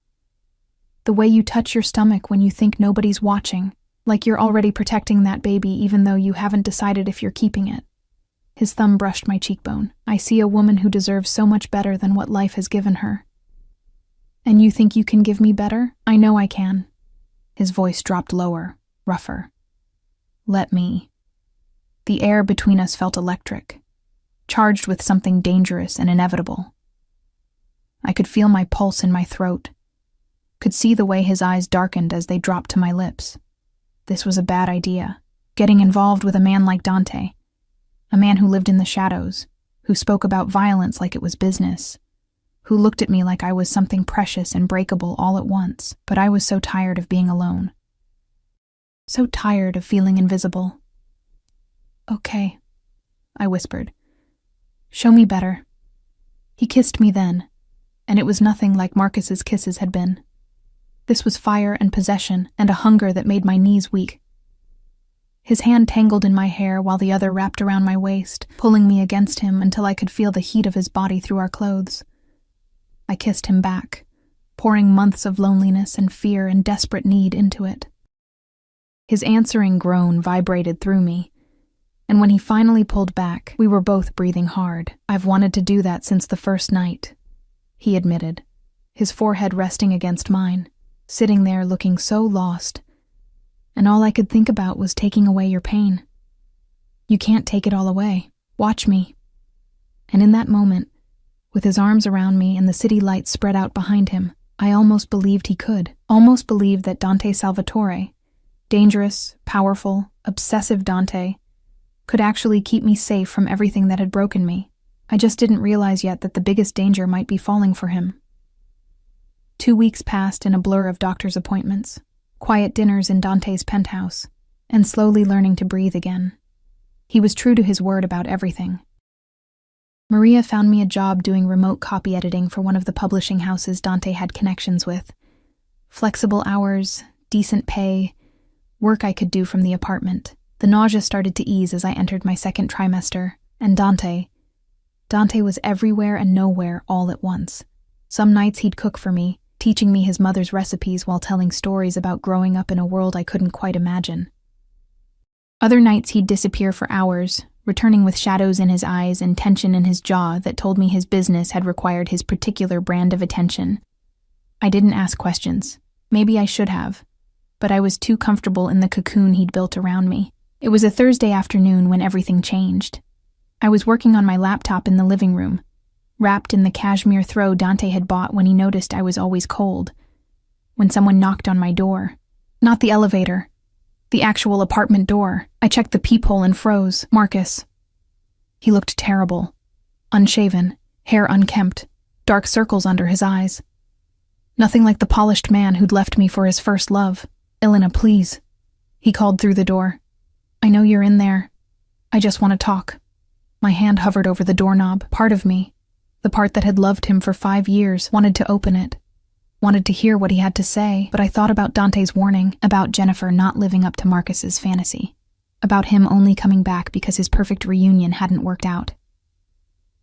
Speaker 1: The way you touch your stomach when you think nobody's watching, like you're already protecting that baby even though you haven't decided if you're keeping it. His thumb brushed my cheekbone. I see a woman who deserves so much better than what life has given her. And you think you can give me better? I know I can. His voice dropped lower, rougher. Let me. The air between us felt electric, charged with something dangerous and inevitable. I could feel my pulse in my throat, could see the way his eyes darkened as they dropped to my lips. This was a bad idea, getting involved with a man like Dante, a man who lived in the shadows, who spoke about violence like it was business, who looked at me like I was something precious and breakable all at once. But I was so tired of being alone. So tired of feeling invisible. Okay, I whispered. Show me better. He kissed me then, and it was nothing like Marcus's kisses had been. This was fire and possession and a hunger that made my knees weak. His hand tangled in my hair while the other wrapped around my waist, pulling me against him until I could feel the heat of his body through our clothes. I kissed him back, pouring months of loneliness and fear and desperate need into it. His answering groan vibrated through me, and when he finally pulled back, we were both breathing hard. I've wanted to do that since the first night, he admitted, his forehead resting against mine, sitting there looking so lost, and all I could think about was taking away your pain. You can't take it all away. Watch me. And in that moment, with his arms around me and the city lights spread out behind him, I almost believed he could. Almost believed that Dante Salvatore, dangerous, powerful, obsessive Dante, could actually keep me safe from everything that had broken me. I just didn't realize yet that the biggest danger might be falling for him. 2 weeks passed in a blur of doctor's appointments, quiet dinners in Dante's penthouse, and slowly learning to breathe again. He was true to his word about everything. Maria found me a job doing remote copy editing for one of the publishing houses Dante had connections with. Flexible hours, decent pay, work I could do from the apartment. The nausea started to ease as I entered my second trimester, and Dante was everywhere and nowhere all at once. Some nights he'd cook for me, teaching me his mother's recipes while telling stories about growing up in a world I couldn't quite imagine. Other nights he'd disappear for hours, returning with shadows in his eyes and tension in his jaw that told me his business had required his particular brand of attention. I didn't ask questions. Maybe I should have, but I was too comfortable in the cocoon he'd built around me. It was a Thursday afternoon when everything changed. I was working on my laptop in the living room, wrapped in the cashmere throw Dante had bought when he noticed I was always cold, when someone knocked on my door. Not the elevator. The actual apartment door. I checked the peephole and froze. Marcus. He looked terrible. Unshaven, hair unkempt, dark circles under his eyes. Nothing like the polished man who'd left me for his first love. Elena, please. He called through the door. I know you're in there. I just want to talk. My hand hovered over the doorknob. Part of me, the part that had loved him for 5 years, wanted to open it. Wanted to hear what he had to say, but I thought about Dante's warning, about Jennifer not living up to Marcus's fantasy, about him only coming back because his perfect reunion hadn't worked out.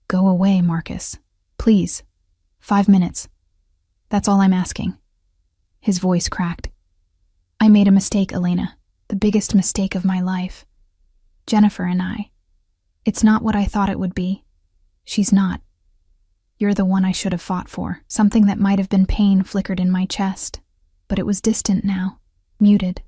Speaker 1: Go away, Marcus. Please. 5 minutes. That's all I'm asking. His voice cracked. I made a mistake, Elena. The biggest mistake of my life. Jennifer and I. It's not what I thought it would be. She's not. You're the one I should have fought for. Something that might have been pain flickered in my chest, but it was distant now, muted,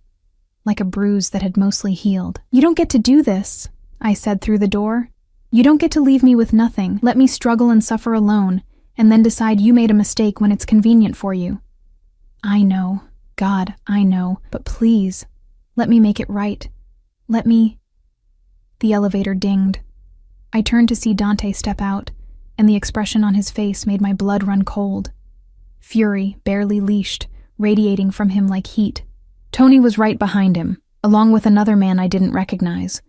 Speaker 1: like a bruise that had mostly healed. You don't get to do this, I said through the door. You don't get to leave me with nothing, let me struggle and suffer alone, and then decide you made a mistake when it's convenient for you. I know, God, I know, but please, let me make it right. Let me... The elevator dinged. I turned to see Dante step out, and the expression on his face made my blood run cold. Fury, barely leashed, radiating from him like heat. Tony was right behind him, along with another man I didn't recognize.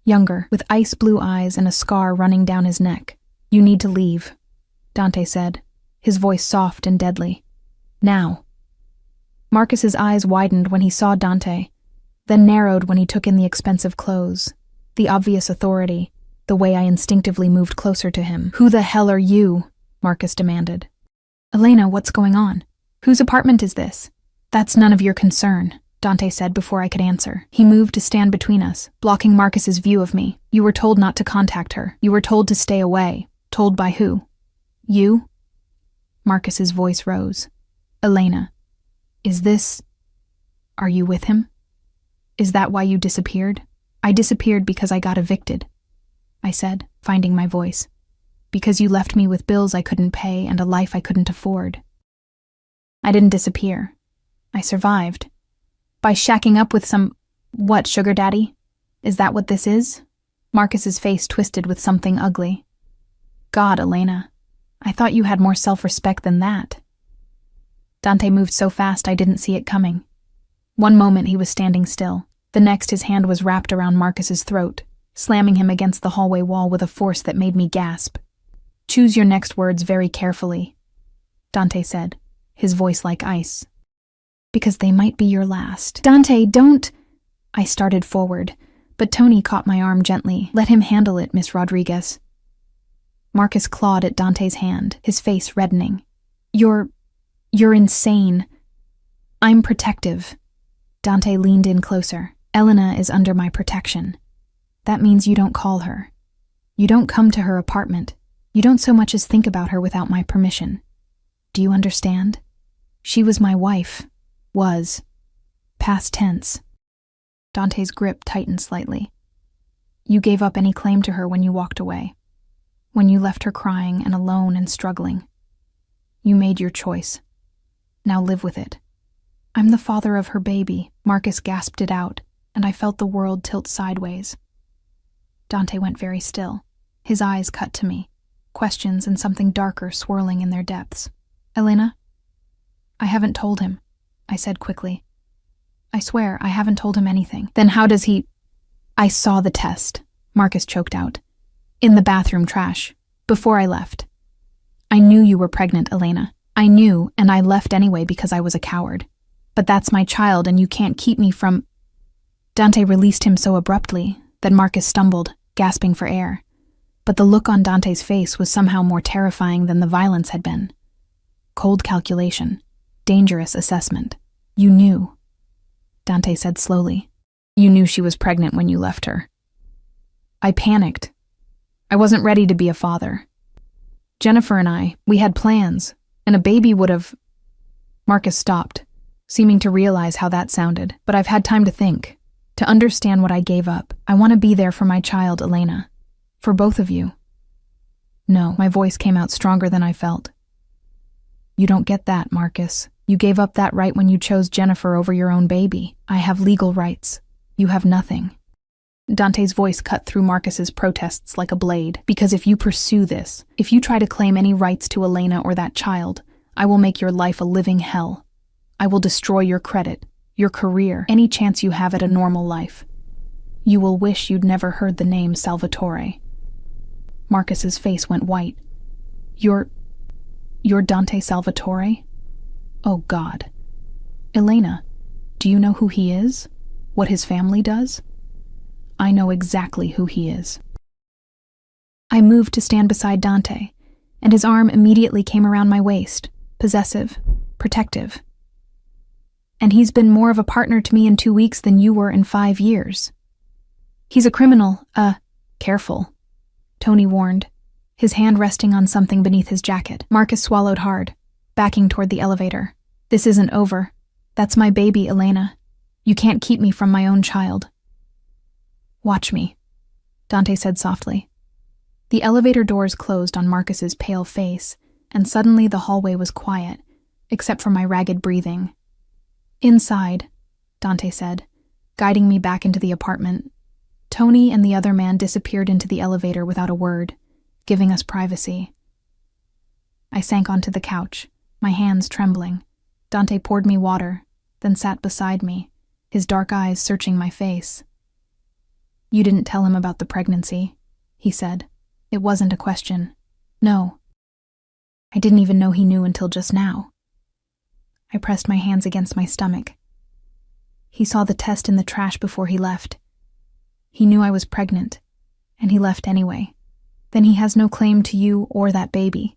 Speaker 1: Younger, with ice blue eyes and a scar running down his neck. You need to leave, Dante said, his voice soft and deadly. Now. Marcus's eyes widened when he saw Dante, then narrowed when he took in the expensive clothes, the obvious authority, the way I instinctively moved closer to him. Who the hell are you? Marcus demanded. Elena, what's going on? Whose apartment is this? That's none of your concern, Dante said before I could answer. He moved to stand between us, blocking Marcus's view of me. You were told not to contact her. You were told to stay away. Told by who? You? Marcus's voice rose. Elena, is this... Are you with him? Is that why you disappeared? I disappeared because I got evicted, I said, finding my voice. Because you left me with bills I couldn't pay and a life I couldn't afford. I didn't disappear. I survived. By shacking up with some... What, sugar daddy? Is that what this is? Marcus's face twisted with something ugly. God, Elena, I thought you had more self-respect than that. Dante moved so fast I didn't see it coming. One moment he was standing still. The next his hand was wrapped around Marcus's throat, slamming him against the hallway wall with a force that made me gasp. Choose your next words very carefully, Dante said, his voice like ice. Because they might be your last. Dante, don't... I started forward, but Tony caught my arm gently. Let him handle it, Miss Rodriguez. Marcus clawed at Dante's hand, his face reddening. You're insane. I'm protective. Dante leaned in closer. Elena is under my protection. That means you don't call her. You don't come to her apartment. You don't so much as think about her without my permission. Do you understand? She was my wife. Was. Past tense. Dante's grip tightened slightly. You gave up any claim to her when you walked away. When you left her crying and alone and struggling. You made your choice. Now live with it. I'm the father of her baby. Marcus gasped it out, and I felt the world tilt sideways. Dante went very still, his eyes cut to me, questions and something darker swirling in their depths. Elena? I haven't told him, I said quickly. I swear, I haven't told him anything. Then how does he... I saw the test, Marcus choked out. In the bathroom trash, before I left. I knew you were pregnant, Elena. I knew, and I left anyway because I was a coward. But that's my child, and you can't keep me from... Dante released him so abruptly that Marcus stumbled, gasping for air. But the look on Dante's face was somehow more terrifying than the violence had been. Cold calculation. dangerous assessment. You knew, Dante said slowly. You knew she was pregnant when you left her. I panicked. I wasn't ready to be a father. Jennifer and I, we had plans, and a baby would have... Marcus stopped, seeming to realize how that sounded. But I've had time to think, to understand what I gave up. I want to be there for my child, Elena. For both of you. No, my voice came out stronger than I felt. You don't get that, Marcus. You gave up that right when you chose Jennifer over your own baby. I have legal rights. You have nothing. Dante's voice cut through Marcus's protests like a blade. Because if you pursue this, if you try to claim any rights to Elena or that child, I will make your life a living hell. I will destroy your credit, your career, any chance you have at a normal life. You will wish you'd never heard the name Salvatore. Marcus's face went white. You're Dante Salvatore? Oh God. Elena, do you know who he is? What his family does? I know exactly who he is. I moved to stand beside Dante, and his arm immediately came around my waist, possessive, protective. And he's been more of a partner to me in 2 weeks than you were in 5 years. He's a criminal, careful, Tony warned, his hand resting on something beneath his jacket. Marcus swallowed hard, backing toward the elevator. This isn't over. That's my baby, Elena. You can't keep me from my own child. Watch me, Dante said softly. The elevator doors closed on Marcus's pale face, and suddenly the hallway was quiet, except for my ragged breathing. Inside, Dante said, guiding me back into the apartment. Tony and the other man disappeared into the elevator without a word, giving us privacy. I sank onto the couch, my hands trembling. Dante poured me water, then sat beside me, his dark eyes searching my face. You didn't tell him about the pregnancy, he said. It wasn't a question. No. I didn't even know he knew until just now. I pressed my hands against my stomach. He saw the test in the trash before he left. He knew I was pregnant, and he left anyway. Then he has no claim to you or that baby.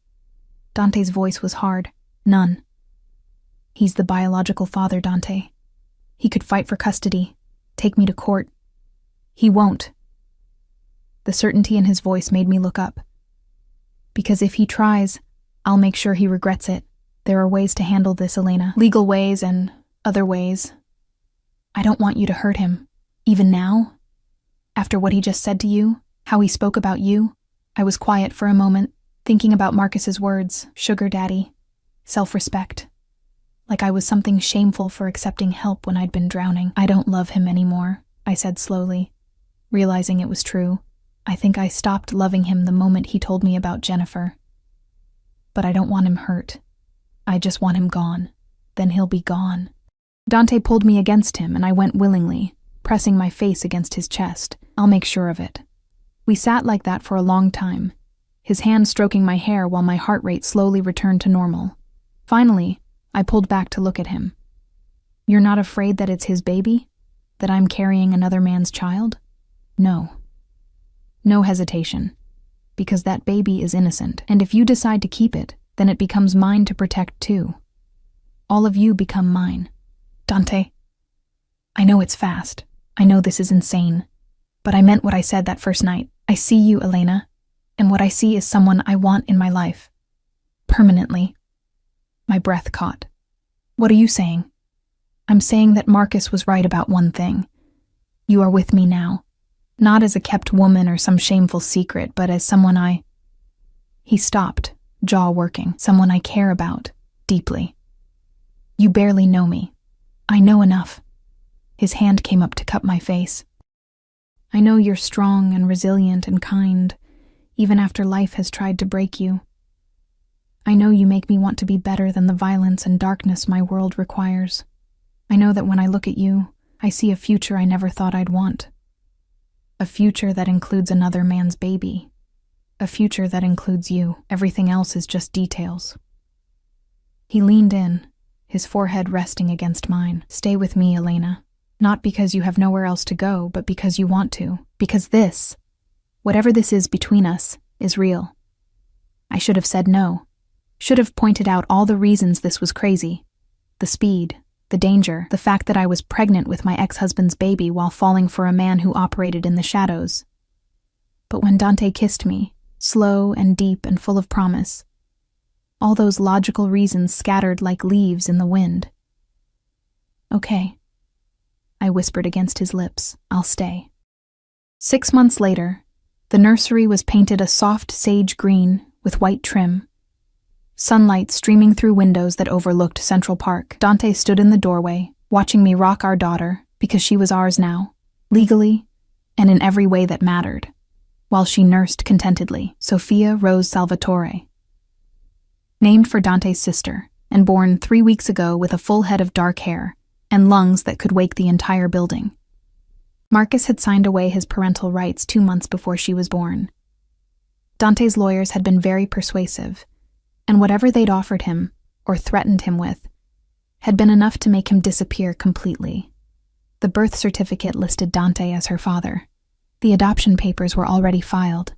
Speaker 1: Dante's voice was hard. None. He's the biological father, Dante. He could fight for custody, take me to court. He won't. The certainty in his voice made me look up. Because if he tries, I'll make sure he regrets it. There are ways to handle this, Elena. Legal ways and other ways. I don't want you to hurt him. Even now? After what he just said to you, how he spoke about you? I was quiet for a moment, thinking about Marcus's words, sugar daddy, self-respect. Like I was something shameful for accepting help when I'd been drowning. I don't love him anymore, I said slowly, realizing it was true. I think I stopped loving him the moment he told me about Jennifer. But I don't want him hurt. I just want him gone. Then he'll be gone. Dante pulled me against him, and I went willingly, pressing my face against his chest. I'll make sure of it. We sat like that for a long time, his hand stroking my hair while my heart rate slowly returned to normal. Finally, I pulled back to look at him. You're not afraid that it's his baby? That I'm carrying another man's child? No. No hesitation. Because that baby is innocent, and if you decide to keep it, then it becomes mine to protect too. All of you become mine. Dante, I know it's fast. I know this is insane. But I meant what I said that first night. I see you, Elena, and what I see is someone I want in my life. Permanently. My breath caught. What are you saying? I'm saying that Marcus was right about one thing. You are with me now. Not as a kept woman or some shameful secret, but as someone I... He stopped, jaw working. Someone I care about, deeply. You barely know me. I know enough. His hand came up to cup my face. I know you're strong and resilient and kind, even after life has tried to break you. I know you make me want to be better than the violence and darkness my world requires. I know that when I look at you, I see a future I never thought I'd want. A future that includes another man's baby. A future that includes you. Everything else is just details. He leaned in, his forehead resting against mine. Stay with me, Elena. Not because you have nowhere else to go, but because you want to. Because this, whatever this is between us, is real. I should have said no. Should have pointed out all the reasons this was crazy. The speed, the danger, the fact that I was pregnant with my ex-husband's baby while falling for a man who operated in the shadows. But when Dante kissed me, slow and deep and full of promise, all those logical reasons scattered like leaves in the wind. "Okay," I whispered against his lips. "I'll stay." 6 months later, the nursery was painted a soft sage green with white trim, sunlight streaming through windows that overlooked Central Park. Dante stood in the doorway, watching me rock our daughter, because she was ours now, legally and in every way that mattered, while she nursed contentedly. Sofia Rose Salvatore. Named for Dante's sister, and born 3 weeks ago with a full head of dark hair and lungs that could wake the entire building. Marcus had signed away his parental rights 2 months before she was born. Dante's lawyers had been very persuasive, and whatever they'd offered him, or threatened him with, had been enough to make him disappear completely. The birth certificate listed Dante as her father. The adoption papers were already filed.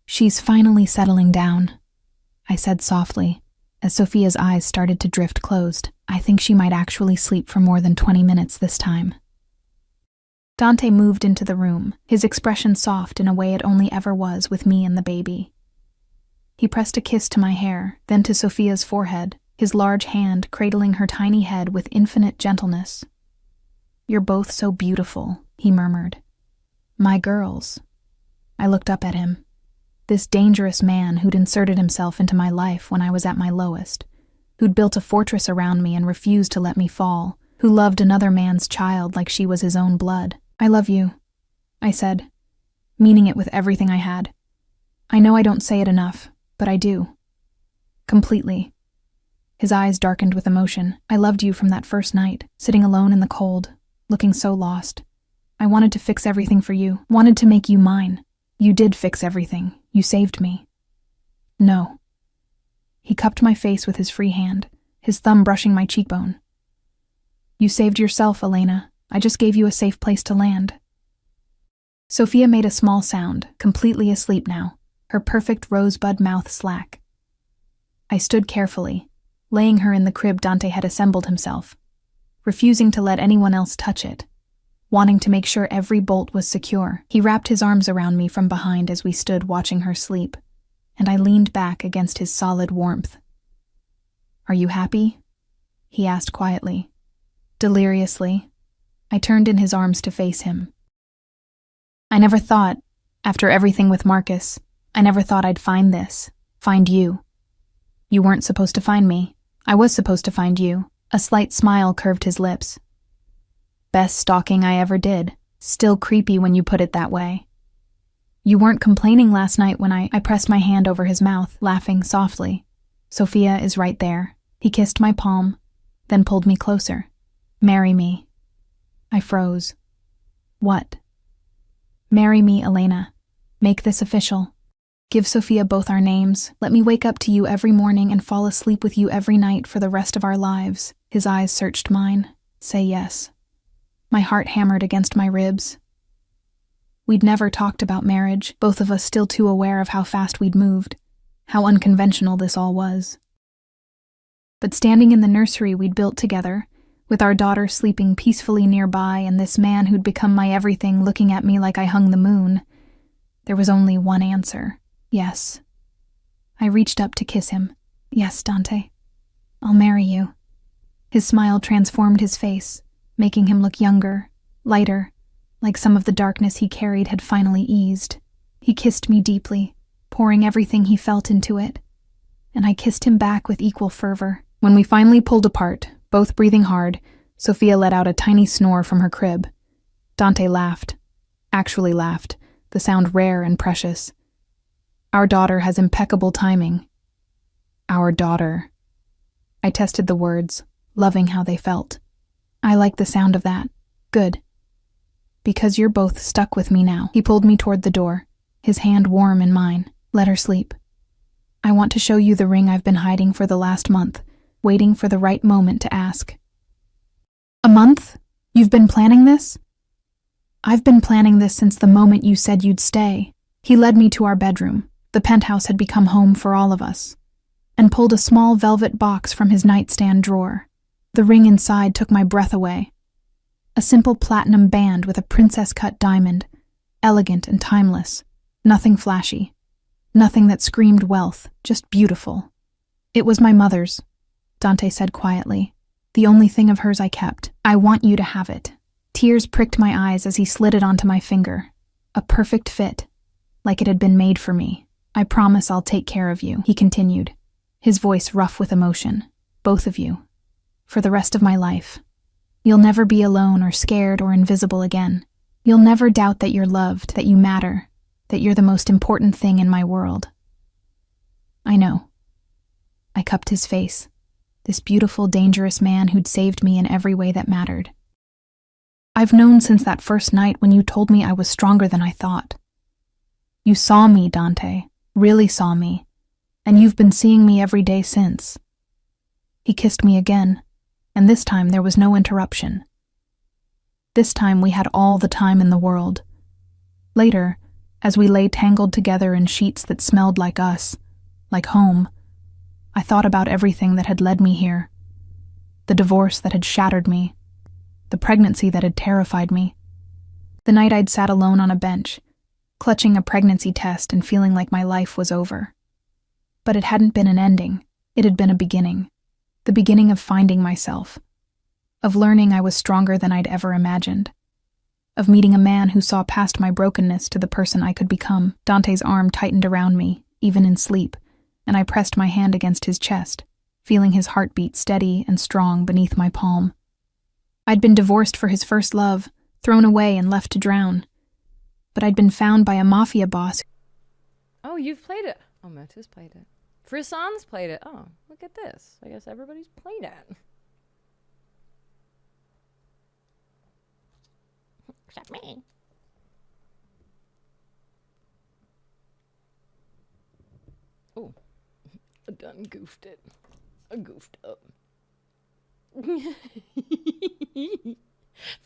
Speaker 1: "She's finally settling down," I said softly, as Sophia's eyes started to drift closed. "I think she might actually sleep for more than 20 minutes this time." Dante moved into the room, his expression soft in a way it only ever was with me and the baby. He pressed a kiss to my hair, then to Sophia's forehead, his large hand cradling her tiny head with infinite gentleness. "You're both so beautiful," he murmured. "My girls." I looked up at him. This dangerous man who'd inserted himself into my life when I was at my lowest, who'd built a fortress around me and refused to let me fall, who loved another man's child like she was his own blood. "I love you," I said, meaning it with everything I had. I know I don't say it enough, but I do. Completely. His eyes darkened with emotion. "I loved you from that first night, sitting alone in the cold, looking so lost. I wanted to fix everything for you, wanted to make you mine. You did fix everything. You saved me." "No." He cupped my face with his free hand, his thumb brushing my cheekbone. "You saved yourself, Elena. I just gave you a safe place to land." Sophia made a small sound, completely asleep now, her perfect rosebud mouth slack. I stood carefully, laying her in the crib Dante had assembled himself, refusing to let anyone else touch it, wanting to make sure every bolt was secure. He wrapped his arms around me from behind as we stood watching her sleep, and I leaned back against his solid warmth. "Are you happy?" he asked quietly. Deliriously, I turned in his arms to face him. "I never thought, after everything with Marcus, I never thought I'd find this, find you. You weren't supposed to find me. I was supposed to find you." A slight smile curved his lips. "Best stalking I ever did. Still creepy when you put it that way." "You weren't complaining last night when I pressed my hand over his mouth, laughing softly. Sophia is right there." He kissed my palm, then pulled me closer. "Marry me." I froze. "What?" "Marry me, Elena. Make this official. Give Sophia both our names. Let me wake up to you every morning and fall asleep with you every night for the rest of our lives." His eyes searched mine. "Say yes." My heart hammered against my ribs. We'd never talked about marriage, both of us still too aware of how fast we'd moved, how unconventional this all was. But standing in the nursery we'd built together, with our daughter sleeping peacefully nearby and this man who'd become my everything looking at me like I hung the moon, there was only one answer: yes. I reached up to kiss him. "Yes, Dante. I'll marry you." His smile transformed his face, making him look younger, lighter, like some of the darkness he carried had finally eased. He kissed me deeply, pouring everything he felt into it, and I kissed him back with equal fervor. When we finally pulled apart, both breathing hard, Sophia let out a tiny snore from her crib. Dante laughed. Actually laughed, the sound rare and precious. Our daughter has impeccable timing. Our daughter. I tested the words, loving how they felt. I like the sound of that. Good. Because you're both stuck with me now. He pulled me toward the door, his hand warm in mine. "Let her sleep. I want to show you the ring I've been hiding for the last month, waiting for the right moment to ask." "A month? You've been planning this?" "I've been planning this since the moment you said you'd stay." He led me to our bedroom. The penthouse had become home for all of us, and pulled a small velvet box from his nightstand drawer. The ring inside took my breath away. A simple platinum band with a princess-cut diamond, elegant and timeless. Nothing flashy. Nothing that screamed wealth, just beautiful. It was my mother's, Dante said quietly. The only thing of hers I kept. I want you to have it. Tears pricked my eyes as he slid it onto my finger. A perfect fit, like it had been made for me. I promise I'll take care of you, he continued, his voice rough with emotion. Both of you. For the rest of my life. You'll never be alone or scared or invisible again. You'll never doubt that you're loved, that you matter, that you're the most important thing in my world. I know. I cupped his face. This beautiful, dangerous man who'd saved me in every way that mattered. I've known since that first night when you told me I was stronger than I thought. You saw me, Dante, really saw me, and you've been seeing me every day since. He kissed me again, and this time there was no interruption. This time we had all the time in the world. Later, as we lay tangled together in sheets that smelled like us, like home, I thought about everything that had led me here. The divorce that had shattered me, the pregnancy that had terrified me, the night I'd sat alone on a bench, clutching a pregnancy test and feeling like my life was over. But it hadn't been an ending, it had been a beginning. The beginning of finding myself, of learning I was stronger than I'd ever imagined, of meeting a man who saw past my brokenness to the person I could become. Dante's arm tightened around me, even in sleep, and I pressed my hand against his chest, feeling his heartbeat steady and strong beneath my palm. I'd been divorced for his first love, thrown away and left to drown. But I'd been found by a Mafia boss.
Speaker 2: Oh, you've played it. Oh, Mota's played it. Frison's played it. Oh, look at this. I guess everybody's played it. Except me. Oh, I done goofed it. I goofed up.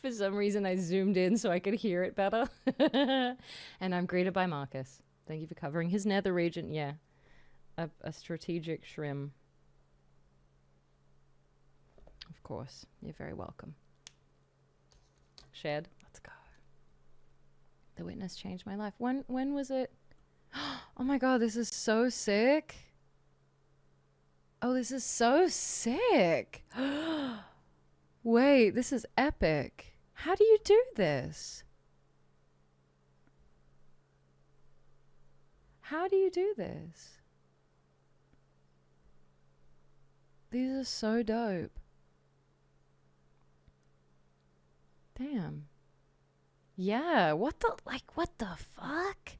Speaker 2: For some reason, I zoomed in so I could hear it better. And I'm greeted by Marcus. Thank you for covering his nether region. Yeah. A strategic shrim. Of course. You're very welcome. Shed. Let's go. The witness changed my life. When was it? Oh my god, this is so sick. Oh, this is so sick. Wait, this is epic. How do you do this? How do you do this? These are so dope. Damn. Yeah, what the fuck?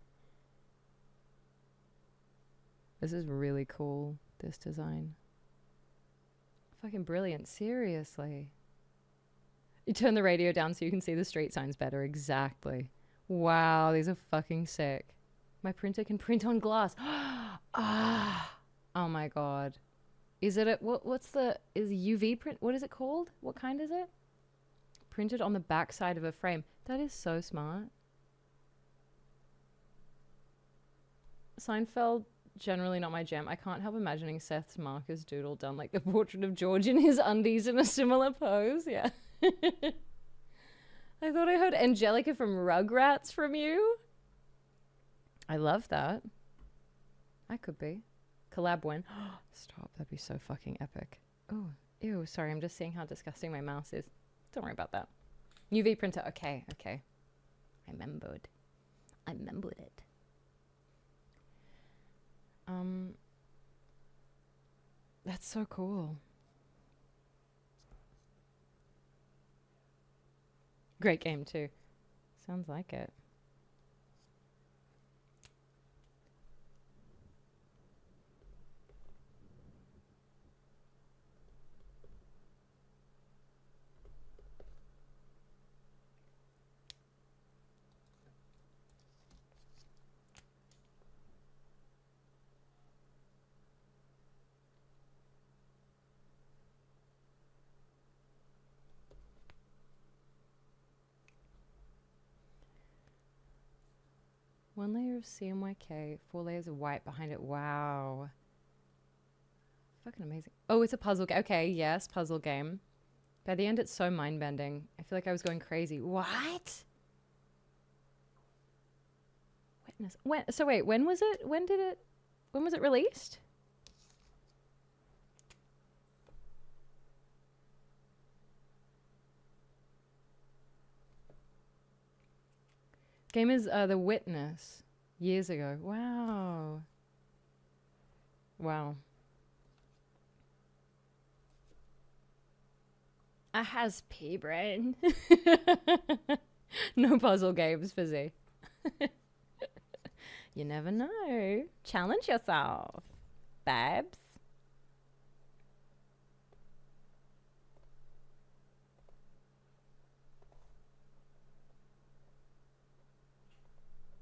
Speaker 2: This is really cool, this design. Fucking brilliant, seriously. You turn the radio down so you can see the street signs better, exactly. Wow, these are fucking sick. My printer can print on glass. Ah, oh my god. Is it is UV print? What is it called? What kind is it? Printed on the back side of a frame. That is so smart. Seinfeld, generally not my jam. I can't help imagining Seth's Marcus doodle done like the portrait of George in his undies in a similar pose. Yeah. I thought I heard Angelica from Rugrats from you. I love that. I could be. Collab when. Stop, that'd be so fucking epic. Oh, ew, sorry, I'm just seeing how disgusting my mouse is. Don't worry about that. UV printer, okay. I remembered it. That's so cool. Great game too. Sounds like it. One layer of CMYK, 4 layers of white behind it. Wow. Fucking amazing. Oh, it's a puzzle game. Okay, yes, puzzle game. By the end, it's so mind-bending. I feel like I was going crazy. What? Witness. When? So wait, when was it? When was it released? Game is The Witness. Years ago. Wow. Wow. A has pea brain. No puzzle games, Fizzy. You never know. Challenge yourself, babes.